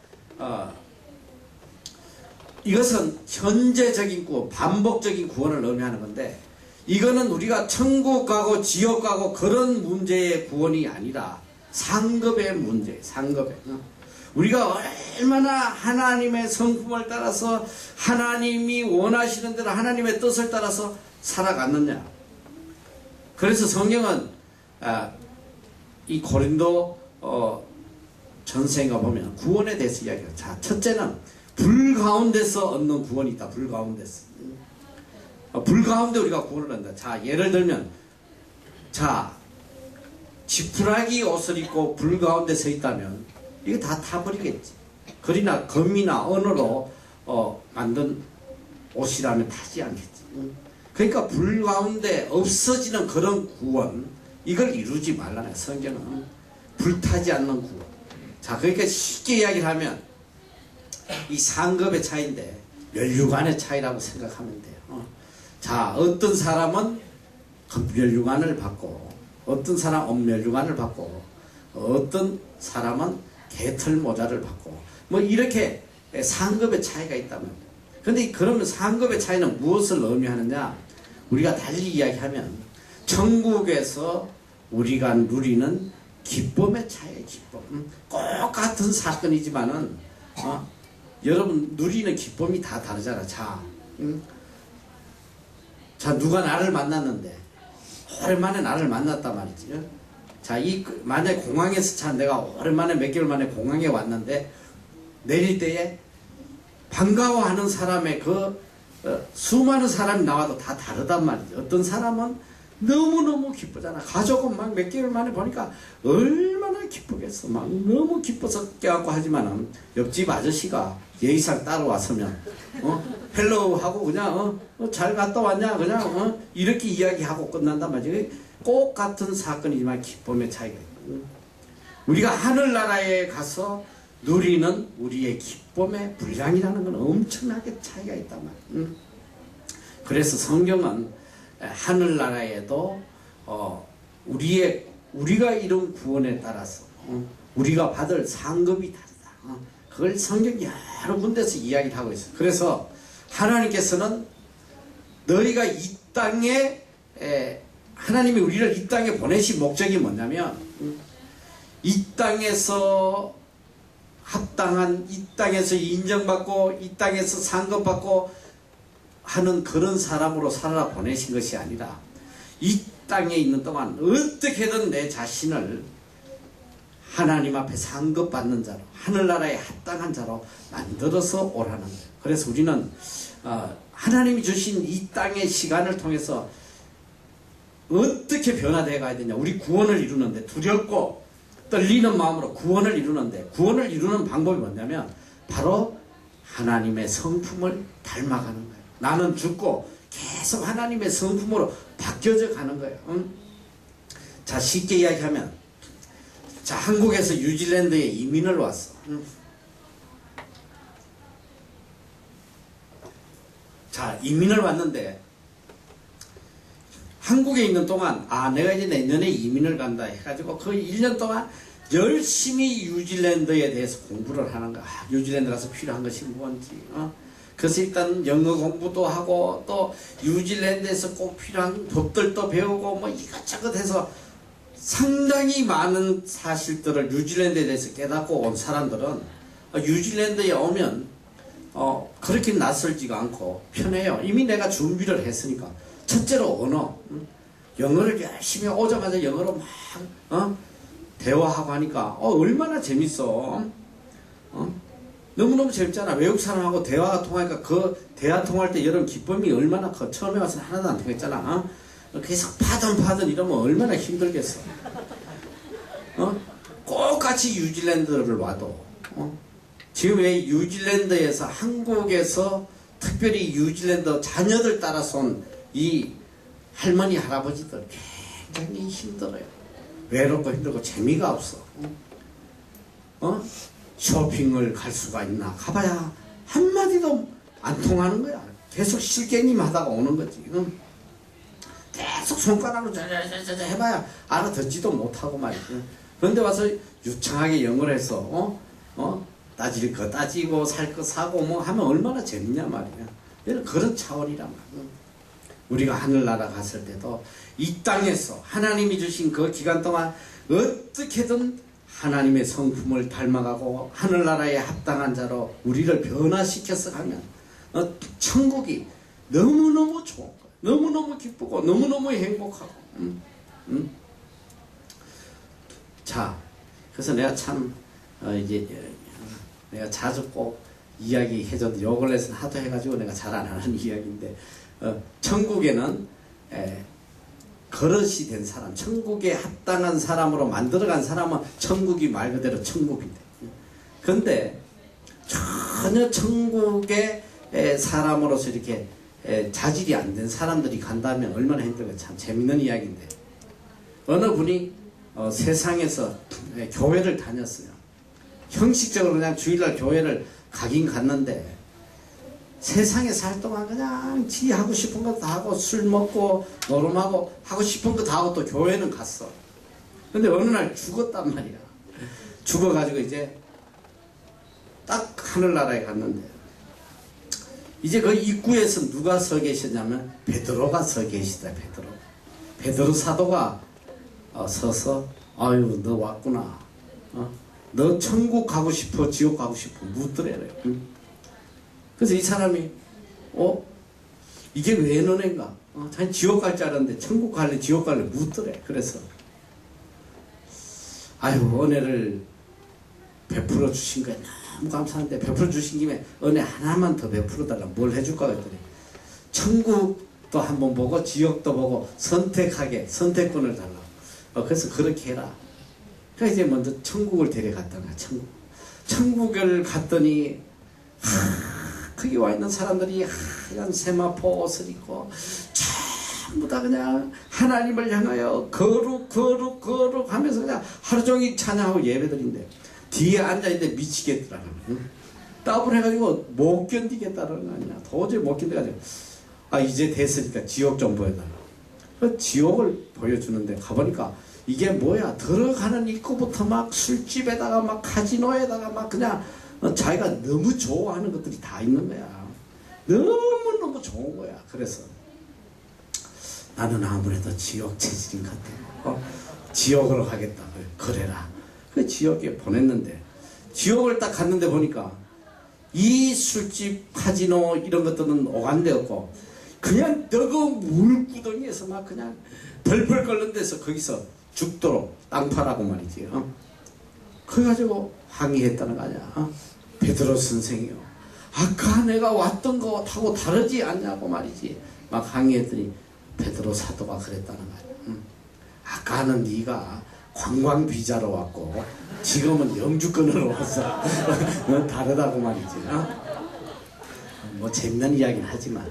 Speaker 1: 이것은 현재적인 구원, 반복적인 구원을 의미하는 건데, 이거는 우리가 천국 가고 지옥 가고 그런 문제의 구원이 아니라 상급의 문제, 상급의. 우리가 얼마나 하나님의 성품을 따라서 하나님이 원하시는 대로 하나님의 뜻을 따라서 살아갔느냐. 그래서 성경은 이 고린도 전서에 보면 구원에 대해서 이야기해요. 자, 첫째는 불 가운데서 얻는 구원이 있다. 불 가운데서. 불 가운데 우리가 구원을 얻는다. 자, 예를 들면, 자, 지푸라기 옷을 입고 불 가운데 서 있다면 이거 다 타버리겠지. 그러나 금이나 은으로 만든 옷이라면 타지 않겠지. 그러니까 불 가운데 없어지는 그런 구원, 이걸 이루지 말라는 성경은. 불타지 않는 구원. 자, 그러니까 쉽게 이야기를 하면 이 상급의 차이인데 면류관의 차이라고 생각하면 돼요. 자, 어떤 사람은 면류관을 받고 어떤 사람은 엄면류관을 받고 어떤 사람은 개털 모자를 받고 뭐 이렇게 상급의 차이가 있다면, 근데 그러면 상급의 차이는 무엇을 의미하느냐? 우리가 달리 이야기하면 천국에서 우리가 누리는 기쁨의 차이예요. 기쁨. 똑같은 사건이지만은 여러분 누리는 기쁨이 다 다르잖아. 자, 자, 누가 나를 만났는데 오랜만에 나를 만났단 말이지. 자, 만약에 공항에서 내가 오랜만에 몇 개월 만에 공항에 왔는데 내릴 때에 반가워하는 사람의 수많은 사람이 나와도 다 다르단 말이죠. 어떤 사람은 너무너무 기쁘잖아. 가족은 막 몇 개월 만에 보니까 얼마나 기쁘겠어. 막 너무 기뻐서 깨갖고 하지만은 옆집 아저씨가 예의상 따라왔으면 헬로우 하고 그냥 잘 갔다 왔냐 그냥 이렇게 이야기하고 끝난단 말이지. 꼭 같은 사건이지만 기쁨의 차이가 있고, 우리가 하늘나라에 가서 누리는 우리의 기쁨의 분량이라는 건 엄청나게 차이가 있단 말이에요. 그래서 성경은 하늘나라에도 우리가 이룬 구원에 따라서 우리가 받을 상급이 다르다. 그걸 성경 여러 군데서 이야기를 하고 있어요. 그래서 하나님께서는 너희가 이 땅에 하나님이 우리를 이 땅에 보내신 목적이 뭐냐면 이 땅에서 합당한, 이 땅에서 인정받고 이 땅에서 상급받고 하는 그런 사람으로 살아 보내신 것이 아니라 이 땅에 있는 동안 어떻게든 내 자신을 하나님 앞에 상급받는 자로, 하늘나라에 합당한 자로 만들어서 오라는 거예요. 그래서 우리는 하나님이 주신 이 땅의 시간을 통해서 어떻게 변화되어 가야 되냐. 우리 구원을 이루는데 두렵고 떨리는 마음으로 구원을 이루는데, 구원을 이루는 방법이 뭐냐면 바로 하나님의 성품을 닮아가는 거예요. 나는 죽고 계속 하나님의 성품으로 바뀌어져 가는 거예요. 응? 자, 쉽게 이야기하면, 자, 한국에서 뉴질랜드에 이민을 왔어. 응? 자, 이민을 왔는데 한국에 있는 동안 내가 이제 내년에 이민을 간다 해가지고 그 1년 동안 열심히 뉴질랜드에 대해서 공부를 하는 거야. 뉴질랜드 가서 필요한 것이 뭔지. 그래서 일단 영어 공부도 하고 또 뉴질랜드에서 꼭 필요한 법들도 배우고 뭐 이것저것 해서 상당히 많은 사실들을 뉴질랜드에 대해서 깨닫고 온 사람들은 뉴질랜드에 오면 그렇게 낯설지가 않고 편해요. 이미 내가 준비를 했으니까. 첫째로 언어. 영어를 열심히 오자마자 영어로 막 대화하고 하니까 얼마나 재밌어. 너무너무 재밌잖아. 외국 사람하고 대화가 통하니까 그 대화 통할 때 여러분 기쁨이 얼마나 커. 처음에 와서는 하나도 안 통했잖아. 계속 파든 이러면 얼마나 힘들겠어. 꼭 같이 뉴질랜드를 와도 지금 왜 뉴질랜드에서 한국에서 특별히 뉴질랜드 자녀들 따라서 온 이 할머니 할아버지들 굉장히 힘들어요. 외롭고 힘들고 재미가 없어. 쇼핑을 갈 수가 있나? 가봐야 한마디도 안 통하는 거야. 계속 실갱님 하다가 오는 거지. 계속 손가락으로 자자자자 해봐야 알아듣지도 못하고 말이지. 그런데 와서 유창하게 영어를 해서 따질 거 따지고 살 거 사고 뭐 하면 얼마나 재밌냐 말이야. 그런 차원이란 말이야. 우리가 하늘나라 갔을 때도 이 땅에서 하나님이 주신 그 기간 동안 어떻게든 하나님의 성품을 닮아가고 하늘나라에 합당한 자로 우리를 변화시켜서 가면 천국이 너무너무 좋은 거예요. 너무너무 기쁘고 너무너무 행복하고. 자, 그래서 내가 참 이제 내가 자주 꼭 이야기해줘도 요 근래에서는 하도 해가지고 내가 잘 안 하는 이야기인데, 천국에는 거릇이 된 사람, 천국에 합당한 사람으로 만들어간 사람은 천국이 말 그대로 천국인데, 그런데 전혀 천국의 사람으로서 이렇게 자질이 안 된 사람들이 간다면 얼마나 힘들까. 참 재밌는 이야기인데, 어느 분이 세상에서 교회를 다녔어요. 형식적으로 그냥 주일날 교회를 가긴 갔는데 세상에 살 동안 그냥 지 하고 싶은 거 다 하고 술 먹고 노름하고 하고 싶은 거 다 하고 또 교회는 갔어. 근데 어느 날 죽었단 말이야. 죽어가지고 이제 딱 하늘나라에 갔는데 이제 그 입구에서 누가 서 계셨냐면 베드로가 서 계시다. 베드로 사도가 서서 아유 너 왔구나. 너 천국 가고 싶어 지옥 가고 싶어 묻더래요. 그래서 이 사람이 이게 왜 너네인가? 자기 지옥 갈 줄 알았는데 천국 갈래 지옥 갈래 묻더래. 그래서 아유 은혜를 베풀어 주신 거야. 너무 감사한데 베풀어 주신 김에 은혜 하나만 더 베풀어 달라. 뭘 해줄까 했더니 천국도 한번 보고 지옥도 보고 선택권을 달라. 그래서 그렇게 해라. 그래서 이제 먼저 천국을 데려갔다가 천국을 갔더니 거기 와 있는 사람들이 하얀 세마포 옷을 입고 전부 다 그냥 하나님을 향하여 거룩 하면서 그냥 하루 종일 찬양하고 예배드린대. 뒤에 앉아있는데 미치겠더라는 거야. 따분해가지고 못 견디겠다는 거 아니야. 도저히 못 견뎌가지고 이제 됐으니까 지옥 좀 보여달라. 그 지옥을 보여주는데 가보니까 이게 뭐야? 들어가는 입구부터 막 술집에다가 막 카지노에다가 막 그냥 자기가 너무 좋아하는 것들이 다 있는 거야. 너무너무 좋은 거야. 그래서 나는 아무래도 지옥 체질인 것 같아. 지옥으로 가겠다. 그래라. 그 지옥에 보냈는데 지옥을 딱 갔는데 보니까 이 술집 카지노 이런 것들은 오간데없고 그냥 뜨거운 물구덩이에서 막 그냥 벌벌 끓는 데서 거기서 죽도록 땅파라고 말이지. 그래가지고 항의했다는 거 아니야. 베드로 선생이요. 아까 내가 왔던 것하고 다르지 않냐고 말이지. 막 항의했더니 베드로 사도가 그랬다는 거 아니야. 아까는 네가 관광 비자로 왔고 지금은 영주권으로 와서 다르다고 말이지. 뭐 재밌는 이야기는 하지만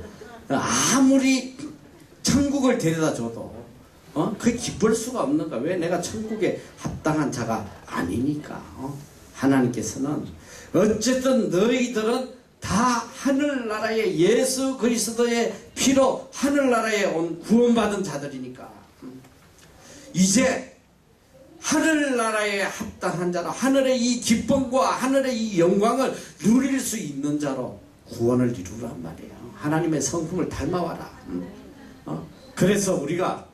Speaker 1: 아무리 천국을 데려다 줘도 그 기쁠 수가 없는가? 왜? 내가 천국에 합당한 자가 아니니까. 하나님께서는 어쨌든 너희들은 다 하늘나라의 예수 그리스도의 피로 하늘나라에 온 구원받은 자들이니까 이제 하늘나라에 합당한 자로 하늘의 이 기쁨과 하늘의 이 영광을 누릴 수 있는 자로 구원을 이루란 말이에요. 하나님의 성품을 닮아와라. 그래서 우리가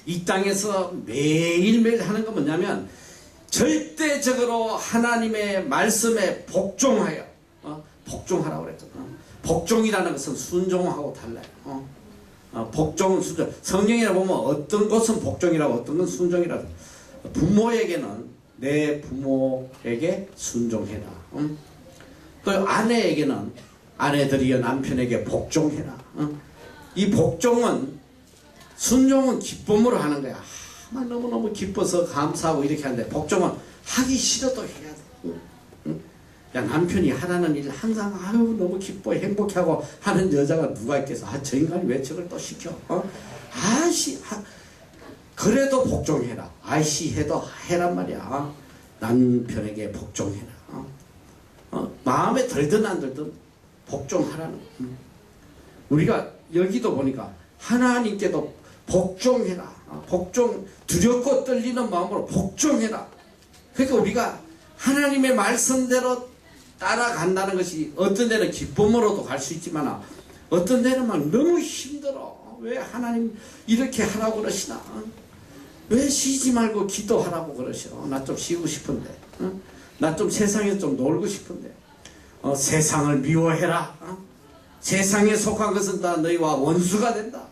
Speaker 1: 이 땅에서 매일매일 하는 건 뭐냐면 절대적으로 하나님의 말씀에 복종하여 복종하라고 그랬거든. 복종이라는 것은 순종하고 달라요. 복종은 순종. 성경에 보면 어떤 것은 복종이라고 어떤 건 순종이라고. 부모에게는 내 부모에게 순종해라. 또 아내에게는 아내들이여 남편에게 복종해라. 이 복종은 순종은 기쁨으로 하는 거야. 너무너무 기뻐서 감사하고 이렇게 하는데 복종은 하기 싫어도 해야 돼. 야, 남편이 하라는 일 항상 아유 너무 기뻐 행복해하고 하는 여자가 누가 있겠어. 저 인간이 왜 저걸 또 시켜. 그래도 복종해라. 아이씨 해도 해란 말이야. 남편에게 복종해라. 마음에 들든 안 들든 복종하라는. 우리가 여기도 보니까 하나님께도 복종해라. 복종, 두렵고 떨리는 마음으로 복종해라. 그러니까 우리가 하나님의 말씀대로 따라간다는 것이 어떤 데는 기쁨으로도 갈 수 있지만 어떤 데는 막 너무 힘들어. 왜 하나님 이렇게 하라고 그러시나? 왜 쉬지 말고 기도하라고 그러시나? 나 좀 쉬고 싶은데. 나 좀 세상에 좀 놀고 싶은데. 세상을 미워해라. 세상에 속한 것은 다 너희와 원수가 된다.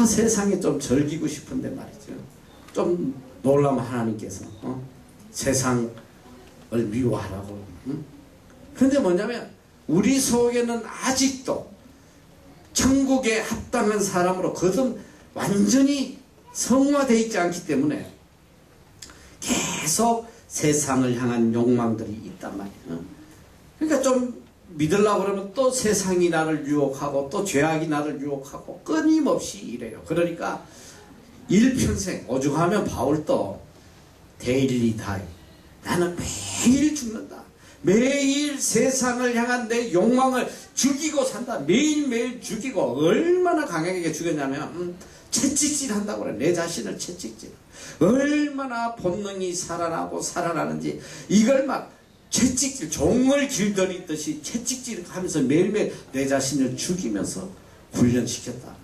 Speaker 1: 세상에 좀 즐기고 싶은데 말이죠. 좀 놀라면 하나님께서 세상을 미워하라고. 근데 뭐냐면 우리 속에는 아직도 천국에 합당한 사람으로 거듭 완전히 성화되어 있지 않기 때문에 계속 세상을 향한 욕망들이 있단 말이에요. 그러니까 좀 믿으려고 그러면 또 세상이 나를 유혹하고 또 죄악이 나를 유혹하고 끊임없이 이래요. 그러니까 일평생 오죽하면 바울도 데일리 다이 나는 매일 죽는다. 매일 세상을 향한 내 욕망을 죽이고 산다. 매일매일 죽이고 얼마나 강하게 죽였냐면 채찍질 한다고 그래. 내 자신을 채찍질. 얼마나 본능이 살아나고 살아나는지 이걸 막 채찍질, 종을 길들이듯이 채찍질 하면서 매일매일 내 자신을 죽이면서 훈련시켰다.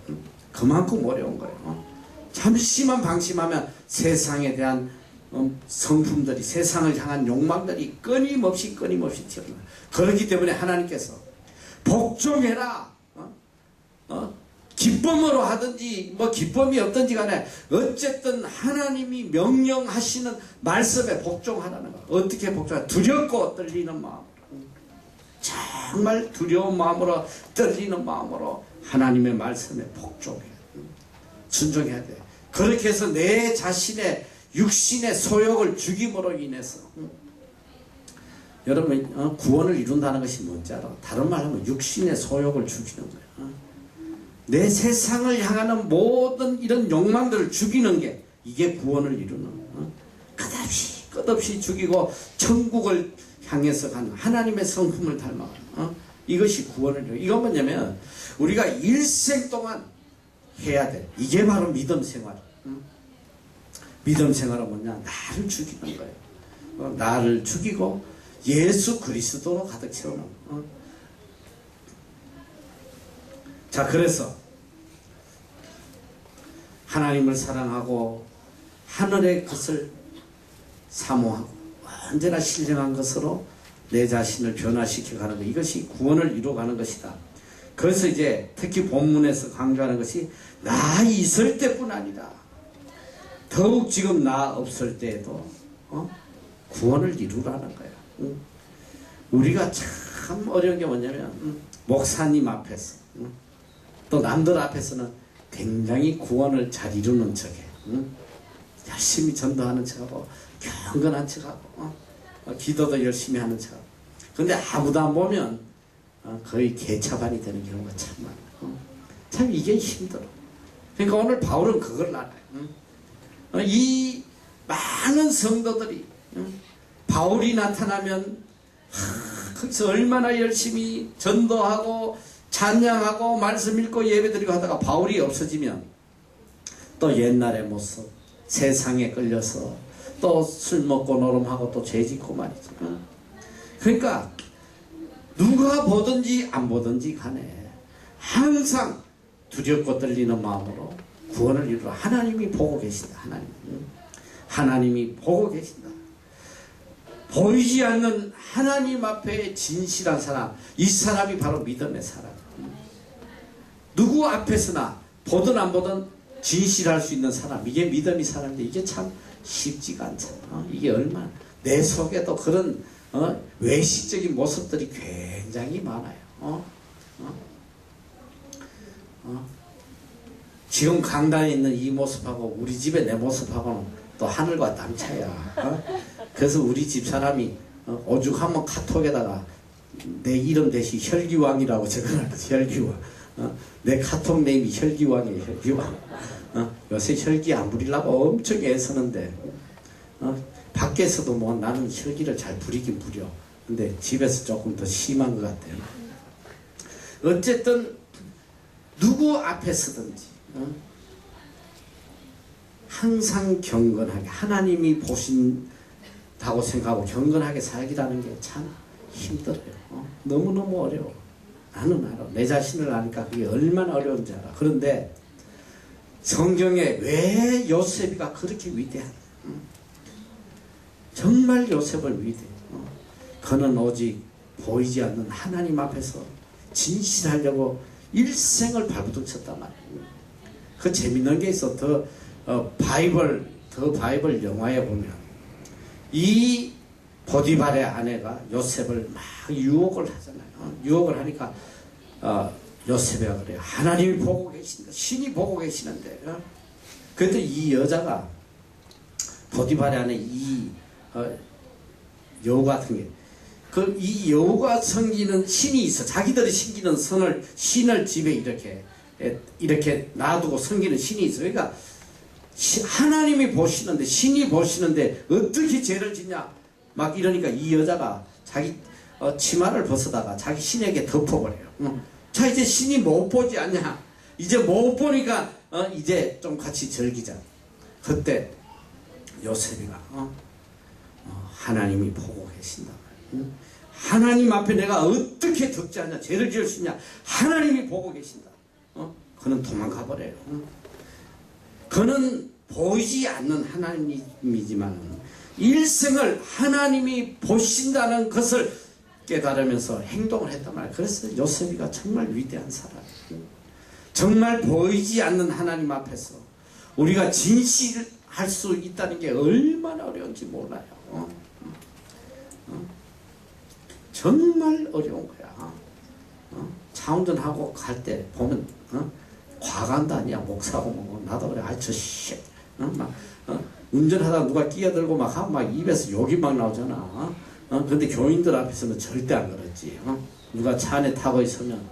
Speaker 1: 그만큼 어려운 거예요. 잠시만 방심하면 세상에 대한 성품들이, 세상을 향한 욕망들이 끊임없이 튀어나와요. 그렇기 때문에 하나님께서 복종해라. 기쁨으로 하든지 뭐 기쁨이 없든지 간에 어쨌든 하나님이 명령하시는 말씀에 복종하라는 거예요. 어떻게 복종하라? 두렵고 떨리는 마음으로, 정말 두려운 마음으로 떨리는 마음으로 하나님의 말씀에 복종해야 돼. 순종해야 돼. 그렇게 해서 내 자신의 육신의 소욕을 죽임으로 인해서 여러분 구원을 이룬다는 것이 뭔지 알아? 다른 말로 하면 육신의 소욕을 죽이는 거예요. 내 세상을 향하는 모든 이런 욕망들을 죽이는 게 이게 구원을 이루는 끝없이 죽이고 천국을 향해서 가는 하나님의 성품을 닮아 이것이 구원을 이루는. 이건 뭐냐면 우리가 일생 동안 해야 돼. 이게 바로 믿음 생활. 믿음 생활은 뭐냐? 나를 죽이는 거예요. 나를 죽이고 예수 그리스도로 가득 채우는. 자, 그래서 하나님을 사랑하고 하늘의 것을 사모하고 언제나 신령한 것으로 내 자신을 변화시켜 가는 것. 이것이 구원을 이루어가는 것이다. 그래서 이제 특히 본문에서 강조하는 것이 나 있을 때뿐 아니라 더욱 지금 나 없을 때에도 구원을 이루라는 거예요. 우리가 참 어려운 게 뭐냐면 목사님 앞에서 또 남들 앞에서는 굉장히 구원을 잘 이루는 척해. 열심히 전도하는 척하고 경건한 척하고 기도도 열심히 하는 척하고. 근데 아무도 안 보면 거의 개차반이 되는 경우가 참 많아요. 참 이게 힘들어. 그러니까 오늘 바울은 그걸 알아요. 이 많은 성도들이 바울이 나타나면 거기서 얼마나 열심히 전도하고 찬양하고 말씀 읽고 예배드리고 하다가 바울이 없어지면 또 옛날의 모습, 세상에 끌려서 또 술 먹고 노름하고 또 죄 짓고 말이죠. 그러니까 누가 보든지 안 보든지 간에 항상 두렵고 떨리는 마음으로 구원을 이루어 하나님이 보고 계신다. 하나님이 보고 계신다. 보이지 않는 하나님 앞에 진실한 사람, 이 사람이 바로 믿음의 사람. 누구 앞에서나 보든 안 보든 진실할 수 있는 사람, 이게 믿음의 사람인데 이게 참 쉽지가 않잖아. 이게 얼마나 내 속에도 그런 외식적인 모습들이 굉장히 많아요. 지금 강단에 있는 이 모습하고 우리 집의 내 모습하고는 또 하늘과 땅 차이야. 그래서 우리 집 사람이 오죽하면 카톡에다가 내 이름 대신 혈기왕이라고 적어놨어. 혈기왕. 내 카톡 네임이 혈기왕이에요. 혈기왕. 요새 혈기 안 부리려고 엄청 애쓰는데 밖에서도 뭐 나는 혈기를 잘 부리긴 부려. 근데 집에서 조금 더 심한 것 같아요. 어쨌든 누구 앞에 서든지 항상 경건하게 하나님이 보신다고 생각하고 경건하게 살기라는 게 참 힘들어요. 너무너무 어려워. 나는 알아. 내 자신을 아니까 그게 얼마나 어려운지 알아. 그런데 성경에 왜 요셉이가 그렇게 위대한 정말 요셉은 위대해. 그는 오직 보이지 않는 하나님 앞에서 진실하려고 일생을 발부둥 쳤단 말이에요. 그 재밌는 게 있어. 더 바이블 영화에 보면 이 보디발의 아내가 요셉을 막 유혹을 하잖아요. 유혹을 하니까 요셉이가 그래요. 하나님이 보고 계신다. 신이 보고 계시는데. 그래도 이 여자가 보디발의 안에 이 여우 같은 게 이 여우가 섬기는 신이 있어. 자기들이 섬기는 신을 집에 이렇게 놔두고 섬기는 신이 있어. 그러니까 하나님이 보시는데 신이 보시는데 어떻게 죄를 짓냐 막 이러니까 이 여자가 자기 치마를 벗어다가 자기 신에게 덮어버려요. 자 이제 신이 못 보지 않냐. 이제 못 보니까 이제 좀 같이 즐기자. 그때 요셉이가 하나님이 보고 계신다. 하나님 앞에 내가 어떻게 덮지 않냐. 죄를 지을 수 있냐. 하나님이 보고 계신다. 그는 도망가 버려요. 그는 보이지 않는 하나님이지만 일생을 하나님이 보신다는 것을 깨달으면서 행동을 했단 말이에요. 그래서 요셉이가 정말 위대한 사람이에요. 정말 보이지 않는 하나님 앞에서 우리가 진실할 수 있다는 게 얼마나 어려운지 몰라요. 정말 어려운 거야. 차 운전하고 갈 때 보면 과간도 아니야. 목사고 뭐 나도 그래. 아 저 씨. 운전하다가 누가 끼어들고 막 하면 막 입에서 욕이 막 나오잖아. 근데 교인들 앞에서는 절대 안 그러지. 누가 차 안에 타고 있으면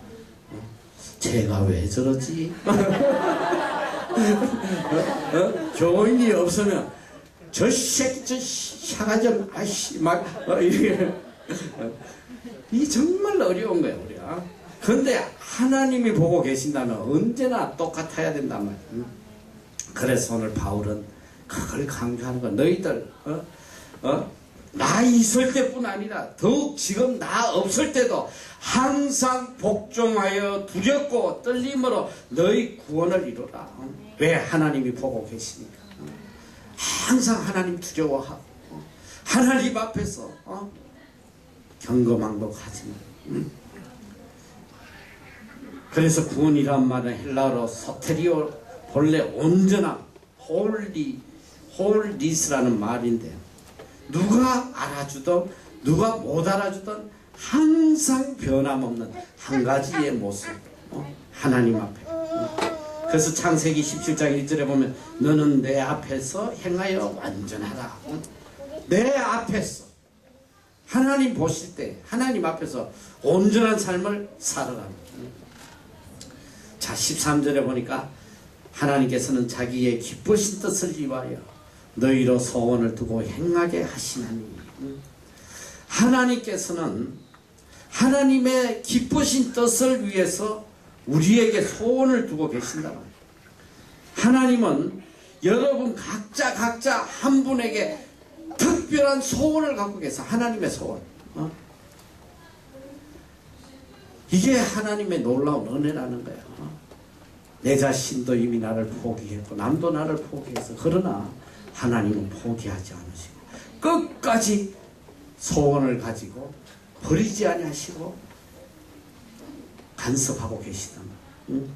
Speaker 1: 쟤가 왜 저러지? 교인이 없으면 저 새끼 저 샤가 좀 아이씨 막 이렇게 이 정말 어려운 거야 우리가. 그런데 하나님이 보고 계신다면 언제나 똑같아야 된단 말이야. 그래서 오늘 바울은 그걸 강조하는 거야. 너희들 나 있을 때뿐 아니라 더욱 지금 나 없을 때도 항상 복종하여 두렵고 떨림으로 너희 구원을 이루라. 왜? 하나님이 보고 계시니까. 항상 하나님 두려워하고 하나님 앞에서 경거망독하지 마. 그래서 구원이란 말은 헬라어로 소테리오 본래 온전함 홀리스라는 말인데 누가 알아주든 누가 못 알아주든 항상 변함없는 한 가지의 모습 하나님 앞에 그래서 창세기 17장 1절에 보면 너는 내 앞에서 행하여 완전하라. 내 앞에서 하나님 보실 때 하나님 앞에서 온전한 삶을 살아라. 자 13절에 보니까 하나님께서는 자기의 기쁘신 뜻을 위하여 너희로 소원을 두고 행하게 하시나니, 하나님께서는 하나님의 기쁘신 뜻을 위해서 우리에게 소원을 두고 계신다. 하나님은 여러분 각자 한 분에게 특별한 소원을 갖고 계세요. 하나님의 소원. 이게 하나님의 놀라운 은혜라는 거예요. 내 자신도 이미 나를 포기했고 남도 나를 포기해서, 그러나 하나님은 포기하지 않으시고 끝까지 소원을 가지고 버리지 아니하시고 간섭하고 계시단 말이에요.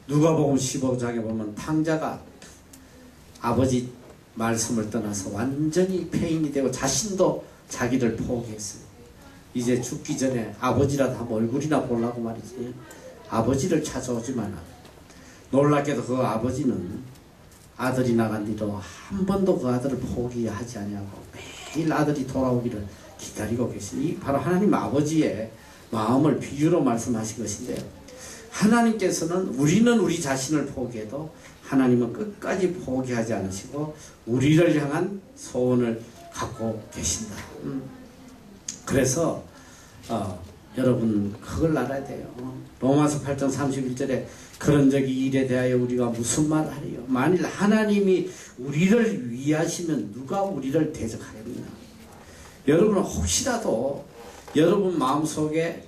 Speaker 1: 누가복음 15장에 보면 탕자가 아버지 말씀을 떠나서 완전히 폐인이 되고 자신도 자기를 포기했어요. 이제 죽기 전에 아버지라도 한번 얼굴이나 보려고 말이지, 아버지를 찾아오지만 놀랍게도 그 아버지는 아들이 나간 뒤로 한 번도 그 아들을 포기하지 아니하고 매일 아들이 돌아오기를 기다리고 계시니, 바로 하나님 아버지의 마음을 비유로 말씀하신 것인데요. 하나님께서는 우리는 우리 자신을 포기해도 하나님은 끝까지 포기하지 않으시고 우리를 향한 소원을 갖고 계신다. 그래서 여러분 그걸 알아야 돼요. 로마서 8장 31절에 그런 적이 일에 대하여 우리가 무슨 말 하리요? 만일 하나님이 우리를 위하시면 누가 우리를 대적하겠느냐? 여러분 혹시라도 여러분 마음속에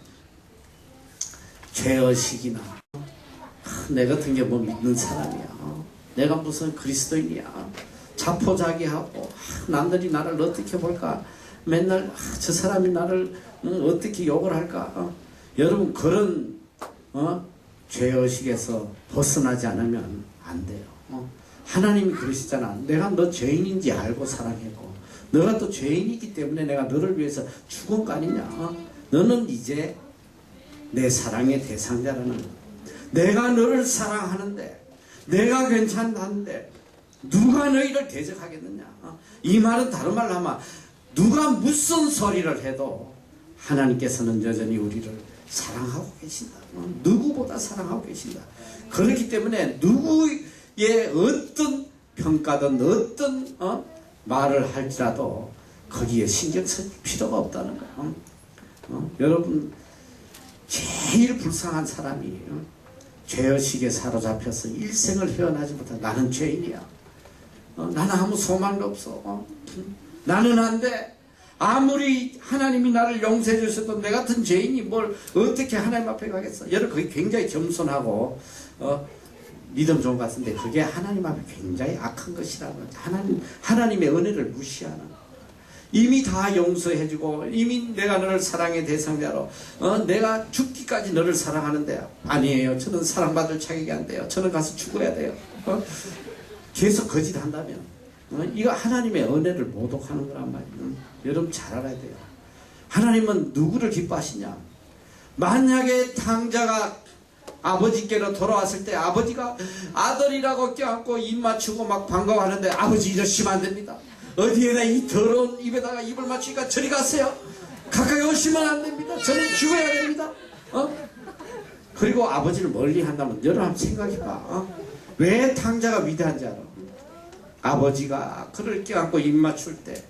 Speaker 1: 죄의식이나 내 같은 게 뭐 믿는 사람이야, 내가 무슨 그리스도인이야, 자포자기하고 남들이 나를 어떻게 볼까, 맨날 저 사람이 나를 어떻게 욕을 할까, 여러분 그런 죄의식에서 벗어나지 않으면 안 돼요. 하나님이 그러시잖아. 내가 너 죄인인지 알고 사랑했고 너가 또 죄인이기 때문에 내가 너를 위해서 죽은 거 아니냐. 너는 이제 내 사랑의 대상자라는 거야. 내가 너를 사랑하는데, 내가 괜찮다는데 누가 너희를 대적하겠느냐. 이 말은 다른 말로 하면 누가 무슨 소리를 해도 하나님께서는 여전히 우리를 사랑하고 계신다. 누구보다 사랑하고 계신다. 그렇기 때문에 누구의 어떤 평가든 어떤 말을 할지라도 거기에 신경 쓸 필요가 없다는 거예요. 여러분 제일 불쌍한 사람이 죄의식에 사로잡혀서 일생을 헤어나지 못한, 나는 죄인이야, 나는 아무 소망도 없어, 나는 안 돼, 아무리 하나님이 나를 용서해 주셔도 내 같은 죄인이 뭘 어떻게 하나님 앞에 가겠어. 여러분 그게 굉장히 겸손하고 믿음 좋은 것 같은데 그게 하나님 앞에 굉장히 악한 것이라고. 하나님의 은혜를 무시하는, 이미 다 용서해주고 이미 내가 너를 사랑의 대상자로 내가 죽기까지 너를 사랑하는데, 아니에요, 저는 사랑받을 자격이 안 돼요, 저는 가서 죽어야 돼요, 계속 거짓한다면 이거 하나님의 은혜를 모독하는 거란 말이에요. 여러분 잘 알아야 돼요. 하나님은 누구를 기뻐하시냐. 만약에 탕자가 아버지께로 돌아왔을 때 아버지가 아들이라고 껴안고 입 맞추고 막 반가워하는데, 아버지 이러시면 안 됩니다. 어디에다 이 더러운 입에다가 입을 맞추니까 저리 가세요. 가까이 오시면 안 됩니다. 저는 죽어야 됩니다. 그리고 아버지를 멀리 한다면 여러분 한번 생각해봐. 왜 탕자가 위대한지 알아? 아버지가 그를 껴안고 입 맞출 때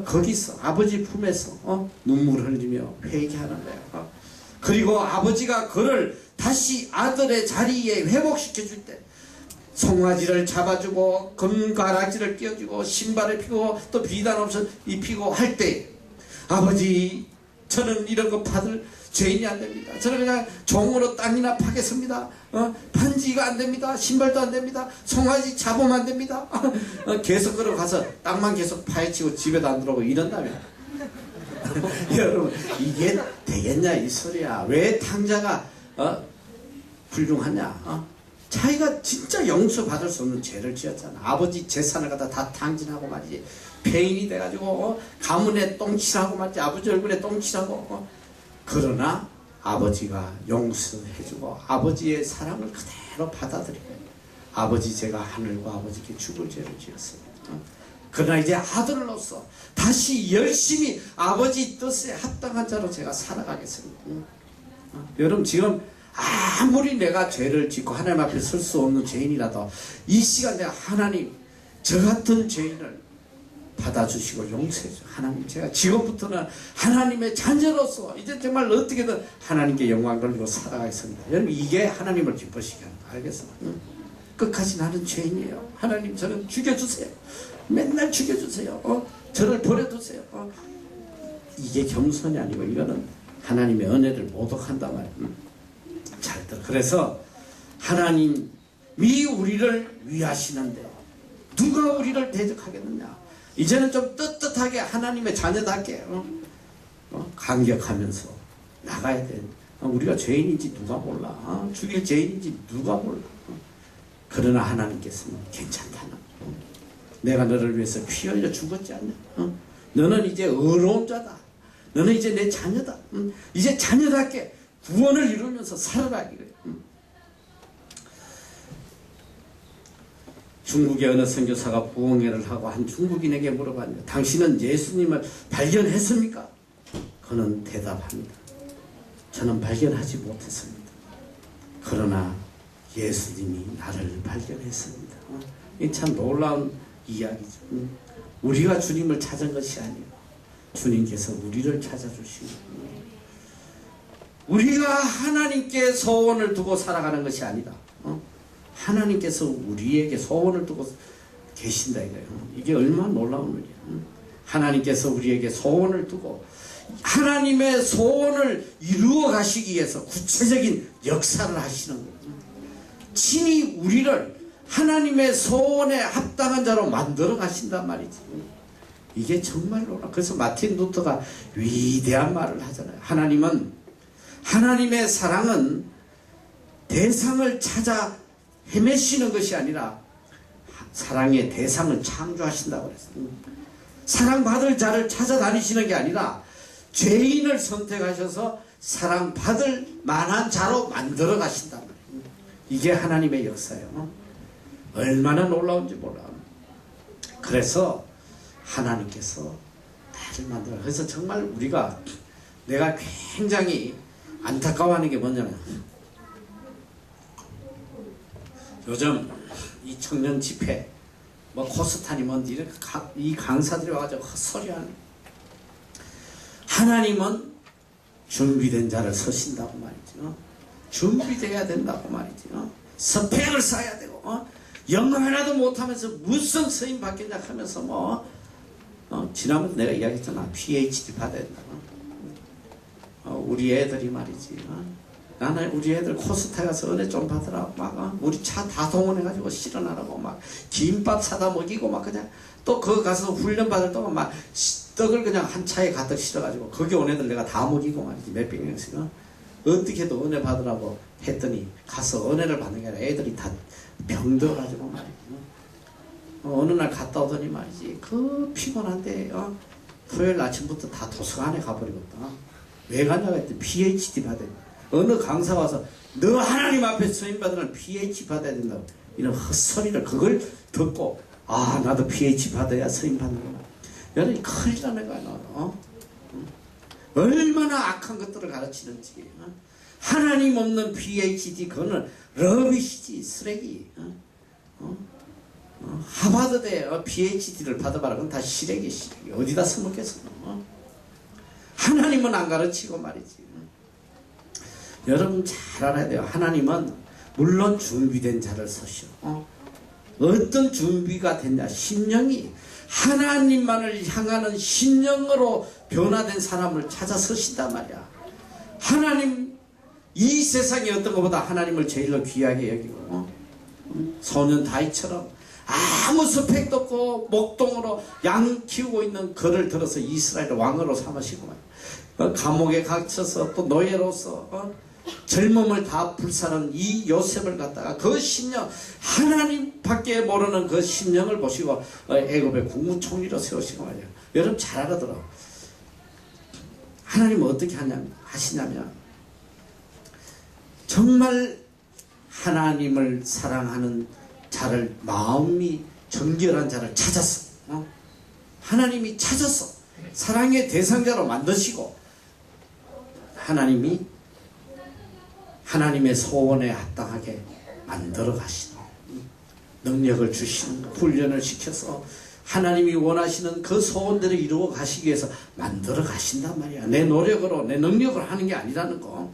Speaker 1: 거기서 아버지 품에서 눈물 흘리며 회개하는 거야. 그리고 아버지가 그를 다시 아들의 자리에 회복시켜줄 때 송아지를 잡아주고 금가락지를 끼워주고 신발을 피고 또 비단 옷을 입히고 할 때, 아버지 저는 이런 거 받을 죄인이 안 됩니다. 저는 그냥 종으로 땅이나 파겠습니다. 반지가 안 됩니다. 신발도 안 됩니다. 송아지 잡으면 안 됩니다. 계속 걸어가서 땅만 계속 파헤치고 집에도 안 들어오고 이런다면 여러분 이게 되겠냐 이 소리야. 왜 탕자가 훌륭하냐. 자기가 진짜 용서받을 수 없는 죄를 지었잖아. 아버지 재산을 갖다 다 탕진하고 말이지, 폐인이 돼가지고 가문에 똥칠하고 말이지, 아버지 얼굴에 똥칠하고 그러나 아버지가 용서해주고 아버지의 사랑을 그대로 받아들이고 아버지 제가 하늘과 아버지께 죽을 죄를 지었습니다. 그러나 이제 아들로서 다시 열심히 아버지 뜻에 합당한 자로 제가 살아가겠습니다. 여러분 지금 아무리 내가 죄를 짓고 하나님 앞에 설 수 없는 죄인이라도 이 시간 내가 하나님 저 같은 죄인을 받아주시고 용서해줘. 하나님 제가 지금부터는 하나님의 자녀로서 이제 정말 어떻게든 하나님께 영광 돌리고 살아가겠습니다. 여러분 이게 하나님을 기쁘시게 하는 거 알겠습니다. 끝까지 나는 죄인이에요. 하나님 저는 죽여주세요. 맨날 죽여주세요. 저를 버려두세요. 이게 겸손이 아니고 이거는 하나님의 은혜를 모독한단 말이에요. 잘 들어. 그래서 하나님이 우리를 위하시는데 누가 우리를 대적하겠느냐. 이제는 좀 떳떳하게 하나님의 자녀답게 간격하면서 나가야 돼. 우리가 죄인인지 누가 몰라. 죽일 죄인인지 누가 몰라. 그러나 하나님께서는 괜찮다는 내가 너를 위해서 피 흘려 죽었지 않냐. 너는 이제 의로운 자다. 너는 이제 내 자녀다. 이제 자녀답게 구원을 이루면서 살아라. 중국의 어느 선교사가 부흥회를 하고 한 중국인에게 물어봤는데 당신은 예수님을 발견했습니까? 그는 대답합니다. 저는 발견하지 못했습니다. 그러나 예수님이 나를 발견했습니다. 이 참 놀라운 이야기죠. 우리가 주님을 찾은 것이 아니에요. 주님께서 우리를 찾아주시고 우리가 하나님께 소원을 두고 살아가는 것이 아니다. 하나님께서 우리에게 소원을 두고 계신다 이거예요. 이게 얼마나 놀라운 일이야. 하나님께서 우리에게 소원을 두고 하나님의 소원을 이루어 가시기 위해서 구체적인 역사를 하시는 거예요. 친히 우리를 하나님의 소원에 합당한 자로 만들어 가신단 말이지. 이게 정말 놀라. 그래서 마틴 루터가 위대한 말을 하잖아요. 하나님의 사랑은 대상을 찾아 헤매시는 것이 아니라 사랑의 대상을 창조하신다고 그랬어요. 사랑받을 자를 찾아다니시는 게 아니라 죄인을 선택하셔서 사랑받을 만한 자로 만들어 가신단 말이에요. 이게 하나님의 역사예요. 얼마나 놀라운지 몰라. 그래서 하나님께서 나를 만들어. 그래서 정말 내가 굉장히 안타까워하는 게 뭐냐면 요즘 이 청년 집회 코스탄이 뭔지 이렇게 이 강사들이 와가지고 헛소리하는. 하나님은 준비된 자를 서신다고 말이죠. 준비돼야 된다고 말이죠. 스펙을 쌓아야 되고 영어 하나도 못하면서 무슨 서임 받겠냐 하면서 지난번에 내가 이야기했잖아. PhD 받아야 된다고. 우리 애들이 말이지. 나는 우리 애들 코스타에 가서 은혜 좀 받으라고 우리 차 다 동원해가지고 실어나라고 김밥 사다 먹이고 그냥 또 거기 가서 훈련 받을 동안 떡을 그냥 한 차에 가득 실어가지고 거기 온 애들 내가 다 먹이고 말이지. 몇백 명씩 어떻게 해도 은혜 받으라고 했더니 가서 은혜를 받는 게 아니라 애들이 다 병들어가지고 말이지. 어느 날 갔다 오더니 말이지. 피곤한데 토요일 아침부터 다 도서관에 가버리거든. 왜 가냐고 했더니 PhD 받아야 돼. 어느 강사 와서 너 하나님 앞에 쓰임받으면 PhD 받아야 된다고 이런 헛소리를 그걸 듣고 나도 PhD 받아야 쓰임받는구나. 여러분이 큰일 나는 거야. 얼마나 악한 것들을 가르치는지. 하나님 없는 PhD 그거는 러비시지 쓰레기. 하버드대 PhD를 받아봐라. 그건 다 시래기. 어디다 써먹겠어. 하나님은 안 가르치고 말이지. 여러분 잘 알아야 돼요. 하나님은 물론 준비된 자를 서시오. 어떤 준비가 됐냐. 심령이 하나님만을 향하는 심령으로 변화된 사람을 찾아 서신단 말이야. 하나님 이 세상에 어떤 것보다 하나님을 제일로 귀하게 여기고 소년 다윗처럼 아무 스펙도 없고 목동으로 양 키우고 있는 그를 들어서 이스라엘의 왕으로 삼으시고 감옥에 갇혀서 또 노예로서 젊음을 다 불사른 이 요셉을 갖다가 그 심령 하나님밖에 모르는 그 심령을 보시고 애굽의 국무총리로 세우시고 말이에요. 여러분 잘 알아들어. 하나님은 어떻게 하시냐면 정말 하나님을 사랑하는 자를, 마음이 정결한 자를 찾았어. 하나님이 찾았어. 사랑의 대상자로 만드시고 하나님이 하나님의 소원에 합당하게 만들어 가시는 능력을 주시는, 훈련을 시켜서 하나님이 원하시는 그 소원들을 이루어 가시기 위해서 만들어 가신단 말이야. 내 노력으로, 내 능력으로 하는 게 아니라는 거.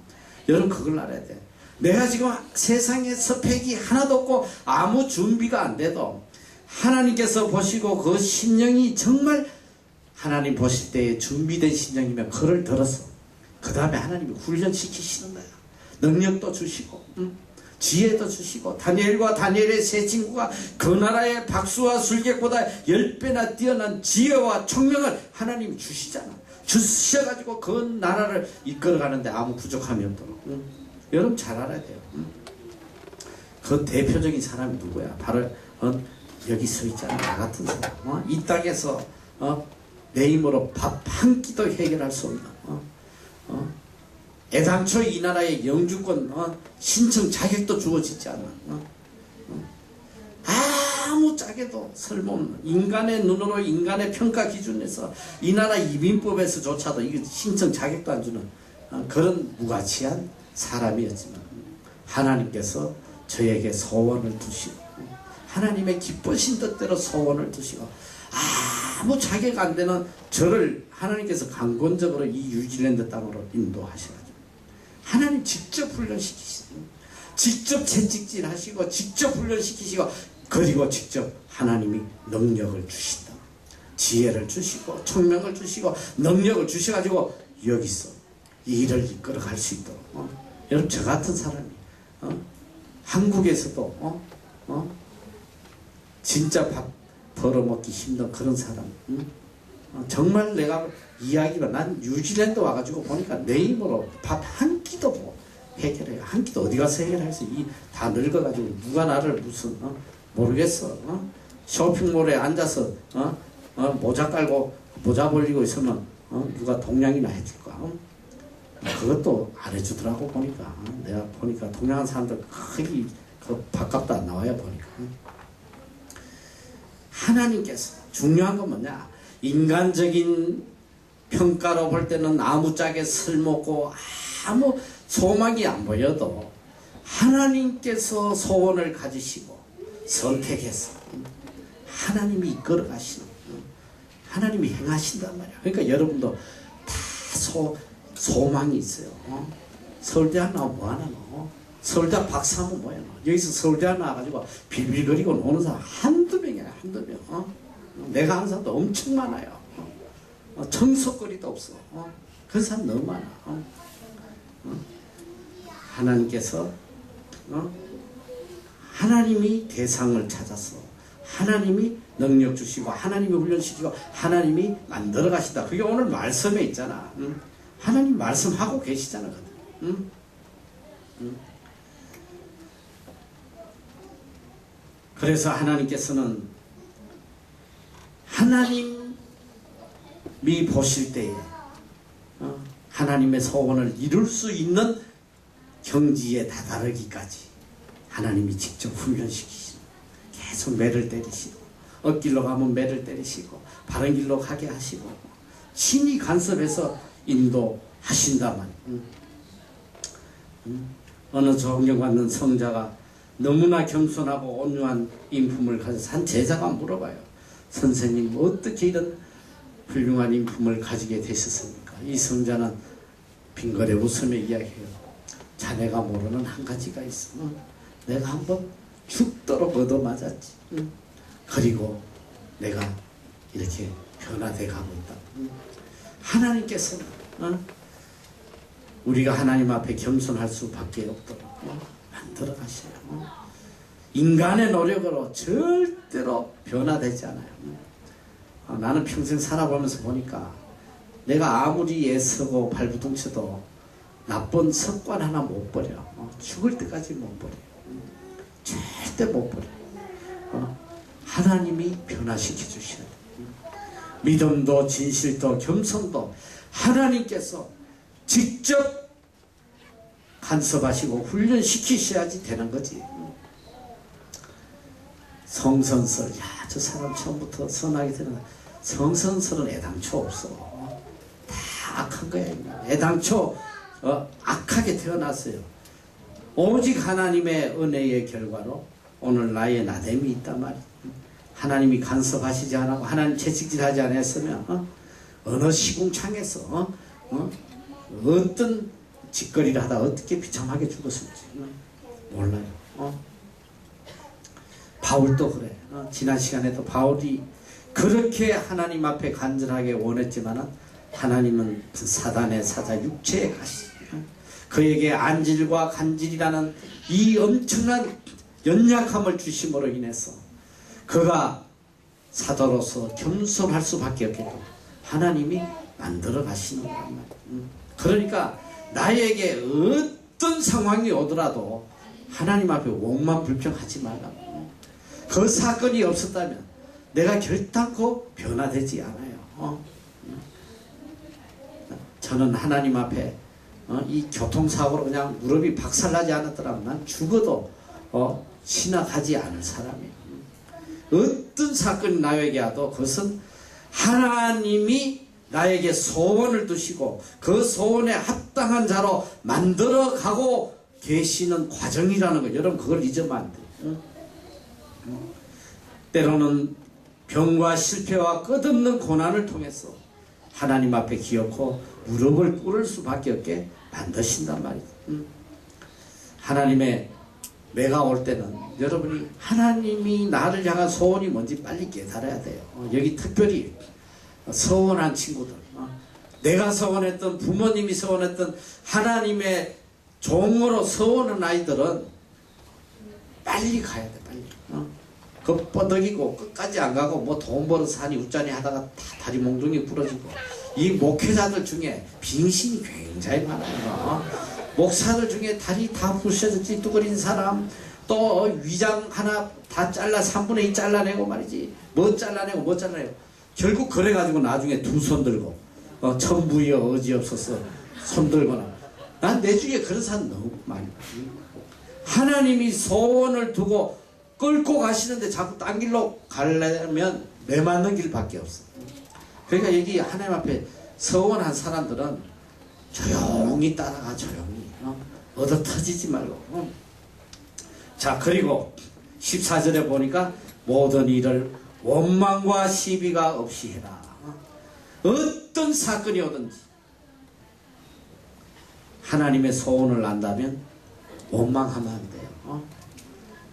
Speaker 1: 여러분 그걸 알아야 돼. 내가 지금 세상에 스펙이 하나도 없고 아무 준비가 안 돼도 하나님께서 보시고 그 심령이 정말 하나님 보실 때에 준비된 심령이면 그를 들어서 그 다음에 하나님이 훈련시키시는 거야. 능력도 주시고 지혜도 주시고, 다니엘과 다니엘의 세 친구가 그 나라의 박수와 술객보다 10배나 뛰어난 지혜와 총명을 하나님이 주시잖아. 주셔가지고 그 나라를 이끌어가는데 아무 부족함이 없도록. 여러분 잘 알아야 돼요. 그 대표적인 사람이 누구야? 바로 여기 서 있잖아. 나 같은 사람. 이 땅에서 내 힘으로 밥 한 끼도 해결할 수 없는 애당초 이 나라의 영주권 신청 자격도 주어지지 않는 아무 짝에도 쓸모없는, 인간의 눈으로, 인간의 평가 기준에서 이 나라 이민법에서조차도 이게 신청 자격도 안 주는 그런 무가치한 사람이었지만 하나님께서 저에게 소원을 두시고 하나님의 기쁘신 뜻대로 소원을 두시고 아무 자격 안 되는 저를 하나님께서 강권적으로 이 뉴질랜드 땅으로 인도하셔가지고 하나님 직접 훈련시키시고 직접 채찍질 하시고 직접 훈련시키시고 그리고 직접 하나님이 능력을 주신다. 지혜를 주시고 총명을 주시고 능력을 주셔가지고 여기서 이 일을 이끌어 갈 수 있도록 여러분 저 같은 사람이 한국에서도 진짜 밥 벌어먹기 힘든 그런 사람 정말 내가 이야기가 난 뉴질랜드 와가지고 보니까 내 힘으로 밥 한 끼도 뭐 해결해. 한 끼도 어디 가서 해결해서 다 늙어가지고 누가 나를 무슨 모르겠어. 쇼핑몰에 앉아서 모자 깔고 모자 벌리고 있으면 누가 동냥이나 해줄까? 그것도 안 해주더라고. 보니까 내가 보니까 동냥한 사람들 거의 그 밥값도 안 나와요. 보니까 하나님께서 중요한 건 뭐냐? 인간적인 평가로 볼 때는 아무짝에 쓸모없고 아무 소망이 안 보여도 하나님께서 소원을 가지시고 선택해서 하나님이 이끌어 가시는, 하나님이 행하신단 말이야. 그러니까 여러분도 다 소망이 있어요. 서울대학 나오면 뭐하나 너? 서울대학 박사하면 뭐야 너? 여기서 서울대학 나와가지고 빌빌거리고 노는 사람 한두 명이야. 한두 명. 내가 아는 사람도 엄청 많아요. 청소거리도 없어. 그 사람 너무 많아. 하나님께서 하나님이 대상을 찾아서 하나님이 능력 주시고 하나님이 훈련시키고 하나님이 만들어 가신다. 그게 오늘 말씀에 있잖아. 하나님 말씀하고 계시잖아. 그래서 하나님께서는 하나님이 보실 때에 하나님의 소원을 이룰 수 있는 경지에 다다르기까지 하나님이 직접 훈련시키시고 계속 매를 때리시고 엇길로 가면 매를 때리시고 바른 길로 가게 하시고 친히 간섭해서 인도하신다만 어느 존경받는 성자가 너무나 겸손하고 온유한 인품을 가져서 한 제자가 물어봐요. 선생님 어떻게 이런 훌륭한 인품을 가지게 되셨습니까? 이 성자는 빙그레 웃으며 이야기해요. 자네가 모르는 한 가지가 있어. 내가 한번 죽도록 얻어맞았지. 그리고 내가 이렇게 변화돼 가고 있다. 하나님께서는 우리가 하나님 앞에 겸손할 수밖에 없도록 만들어 가셔요. 인간의 노력으로 절대로 변화되지 않아요. 나는 평생 살아보면서 보니까 내가 아무리 애쓰고 발부둥 쳐도 나쁜 습관 하나 못 버려. 죽을 때까지 못 버려. 절대 못 버려. 하나님이 변화시켜 주셔야 돼. 믿음도 진실도 겸손도 하나님께서 직접 간섭하시고 훈련시키셔야지 되는 거지. 성선설, 야, 저 사람 처음부터 선하게 되는 성선설은 애당초 없어. 다 악한 거야. 애당초 악하게 태어났어요. 오직 하나님의 은혜의 결과로 오늘 나의 나됨이 있단 말이야. 하나님이 간섭하시지 않고 하나님 채찍질하지 않았으면 어느 시궁창에서 어떤 짓거리를 하다 어떻게 비참하게 죽었을지 몰라요. 바울도 그래. 지난 시간에도 바울이 그렇게 하나님 앞에 간절하게 원했지만 하나님은 사단의 사자 육체에 가시 그에게 안질과 간질이라는 이 엄청난 연약함을 주심으로 인해서 그가 사도로서 겸손할 수밖에 없겠고 하나님이 만들어 가시는 거란 말이야. 그러니까 나에게 어떤 상황이 오더라도 하나님 앞에 원망 불평하지 말라. 그 사건이 없었다면 내가 결단코 변화되지 않아요. 저는 하나님 앞에 이 교통사고로 그냥 무릎이 박살나지 않았더라면 난 죽어도 신학하지 않을 사람이에요. 어떤 사건이 나에게 와도 그것은 하나님이 나에게 소원을 두시고 그 소원에 합당한 자로 만들어가고 계시는 과정이라는 거. 여러분 그걸 잊으면 안 돼요. 때로는 병과 실패와 끝없는 고난을 통해서 하나님 앞에 기어코 무릎을 꿇을 수밖에 없게 만드신단 말이죠. 하나님의 매가 올 때는 여러분이 하나님이 나를 향한 소원이 뭔지 빨리 깨달아야 돼요. 여기 특별히 서원한 친구들, 내가 서원했던 부모님이 서원했던 하나님의 종으로 서원한 아이들은 빨리 가야 돼. 빨리. 그 뻗어기고 끝까지 안 가고 뭐 돈 벌어서 하니 웃자니 하다가 다 다리 몽둥이 부러지고 이 목회자들 중에 빙신이 굉장히 많아요. 목사들 중에 다리 다 부셔져 찌뚝거린 사람, 또 위장 하나 다 잘라 3분의 2 잘라내고 말이지 뭐 잘라내고 결국 그래가지고 나중에 두 손 들고 천부여 어지없어서 손 들거나 난 내 주위에 그런 사람 너무 많이 봐요. 하나님이 소원을 두고 끌고 가시는데 자꾸 딴 길로 가려면 매맞는 길밖에 없어. 그러니까 여기 하나님 앞에 서원한 사람들은 조용히 따라가. 조용히 얻어 터지지 말고. 자, 그리고 14절에 보니까 모든 일을 원망과 시비가 없이 해라. 어떤 사건이 오든지 하나님의 소원을 안다면 원망하면 안 돼요.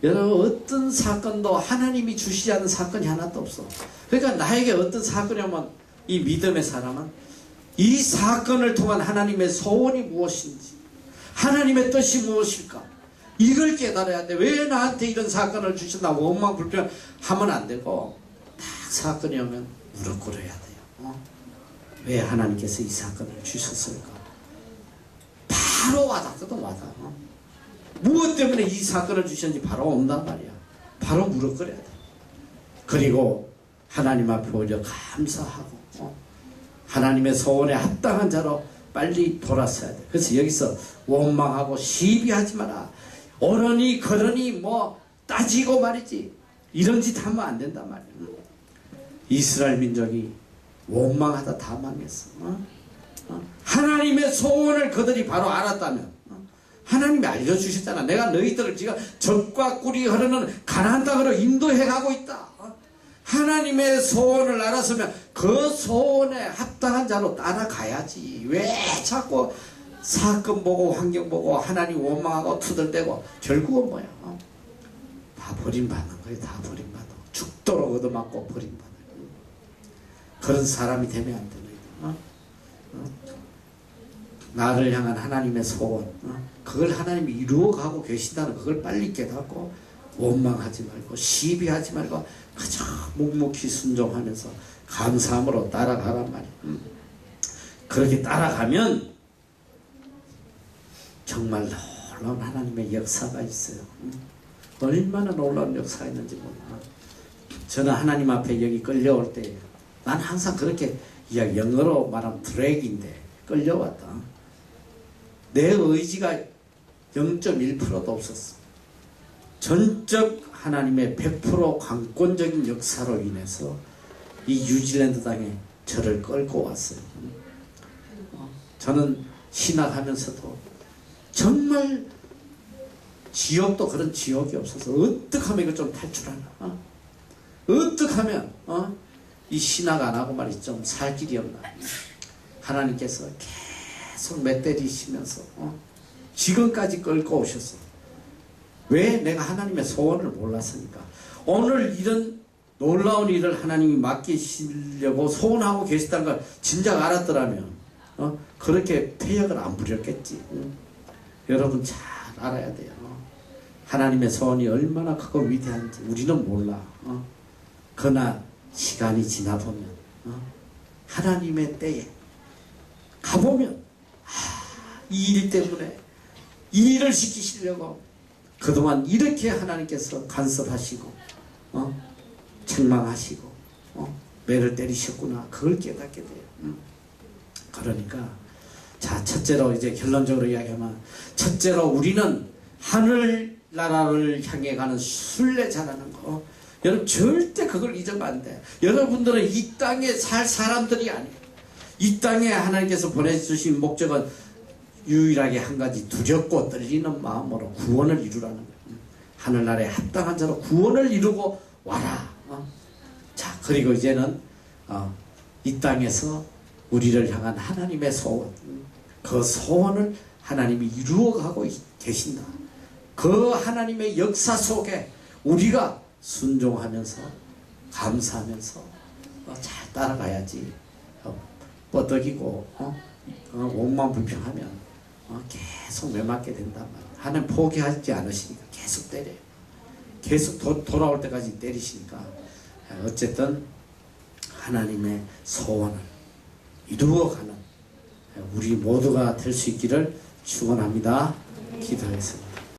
Speaker 1: 여러분 어떤 사건도 하나님이 주시지 않은 사건이 하나도 없어. 그러니까 나에게 어떤 사건이 오면 이 믿음의 사람은 이 사건을 통한 하나님의 소원이 무엇인지 하나님의 뜻이 무엇일까 이걸 깨달아야 돼. 왜 나한테 이런 사건을 주셨나 원망 불평하면 안 되고 딱 사건이 오면 무릎 꿇어야 돼요. 왜 하나님께서 이 사건을 주셨을까. 바로 와닿거든. 무엇 때문에 이 사건을 주셨는지 바로 온단 말이야. 바로 무릎 꿇어야 돼. 그리고 하나님 앞에 오히려 감사하고 하나님의 소원에 합당한 자로 빨리 돌아서야 돼. 그래서 여기서 원망하고 시비하지 마라. 옳으니 그러니 뭐 따지고 말이지 이런 짓 하면 안 된단 말이야. 이스라엘 민족이 원망하다 다 망했어. 하나님의 소원을 그들이 바로 알았다면 하나님이 알려주셨잖아. 내가 너희들을 지금 젖과 꿀이 흐르는 가나안 땅으로 인도해 가고 있다. 하나님의 소원을 알았으면 그 소원에 합당한 자로 따라가야지. 왜 자꾸 사건 보고 환경 보고 하나님 원망하고 투덜대고 결국은 뭐야? 다 버림받는 거야. 다 버림받아. 죽도록 얻어맞고 버림받아. 그런 사람이 되면 안 되는 거야. 나를 향한 하나님의 소원, 그걸 하나님이 이루어가고 계신다는 그걸 빨리 깨닫고 원망하지 말고 시비하지 말고 그저 묵묵히 순종하면서 감사함으로 따라가란 말이야. 그렇게 따라가면 정말 놀라운 하나님의 역사가 있어요. 얼마나 놀라운 역사가 있는지 몰라. 저는 하나님 앞에 여기 끌려올 때 난 항상 그렇게 영어로 말하면 드래기인데 끌려왔다. 내 의지가 0.1%도 없었어. 전적 하나님의 100% 강권적인 역사로 인해서 이 뉴질랜드 땅에 저를 끌고 왔어요. 저는 신학하면서도 정말 지옥도 그런 지옥이 없어서 어떻게 하면 이걸 좀 탈출하나, 어떻게 하면 이 신학 안 하고 말이지 좀 살 길이 없나. 하나님께서 계속 맷때리시면서 지금까지 끌고 오셨어. 왜? 내가 하나님의 소원을 몰랐으니까. 오늘 이런 놀라운 일을 하나님이 맡기시려고 소원하고 계시다는 걸 진작 알았더라면 그렇게 폐역을 안 부렸겠지. 여러분 잘 알아야 돼요. 하나님의 소원이 얼마나 크고 위대한지 우리는 몰라. 그러나 시간이 지나보면 하나님의 때에 가보면 이 일 때문에 이 일을 시키시려고 그동안 이렇게 하나님께서 간섭하시고 책망하시고 매를 때리셨구나. 그걸 깨닫게 돼요. 그러니까 자, 첫째로 이제 결론적으로 이야기하면, 첫째로 우리는 하늘나라를 향해 가는 순례자라는 거. 여러분 절대 그걸 잊으면 안 돼. 여러분들은 이 땅에 살 사람들이 아니에요. 이 땅에 하나님께서 보내주신 목적은 유일하게 한 가지, 두렵고 떨리는 마음으로 구원을 이루라는 거예요. 하늘나라에 합당한 자로 구원을 이루고 와라. 자, 그리고 이제는 이 땅에서 우리를 향한 하나님의 소원, 그 소원을 하나님이 이루어가고 계신다. 그 하나님의 역사 속에 우리가 순종하면서 감사하면서 잘 따라가야지. 뻗어기고 원망불평하면 계속 매맞게 된단 말이에요. 하나님 포기하지 않으시니까 계속 때려요. 계속 돌아올 때까지 때리시니까 어쨌든 하나님의 소원을 이루어가는 우리 모두가 될 수 있기를 축원합니다. 기도하겠습니다.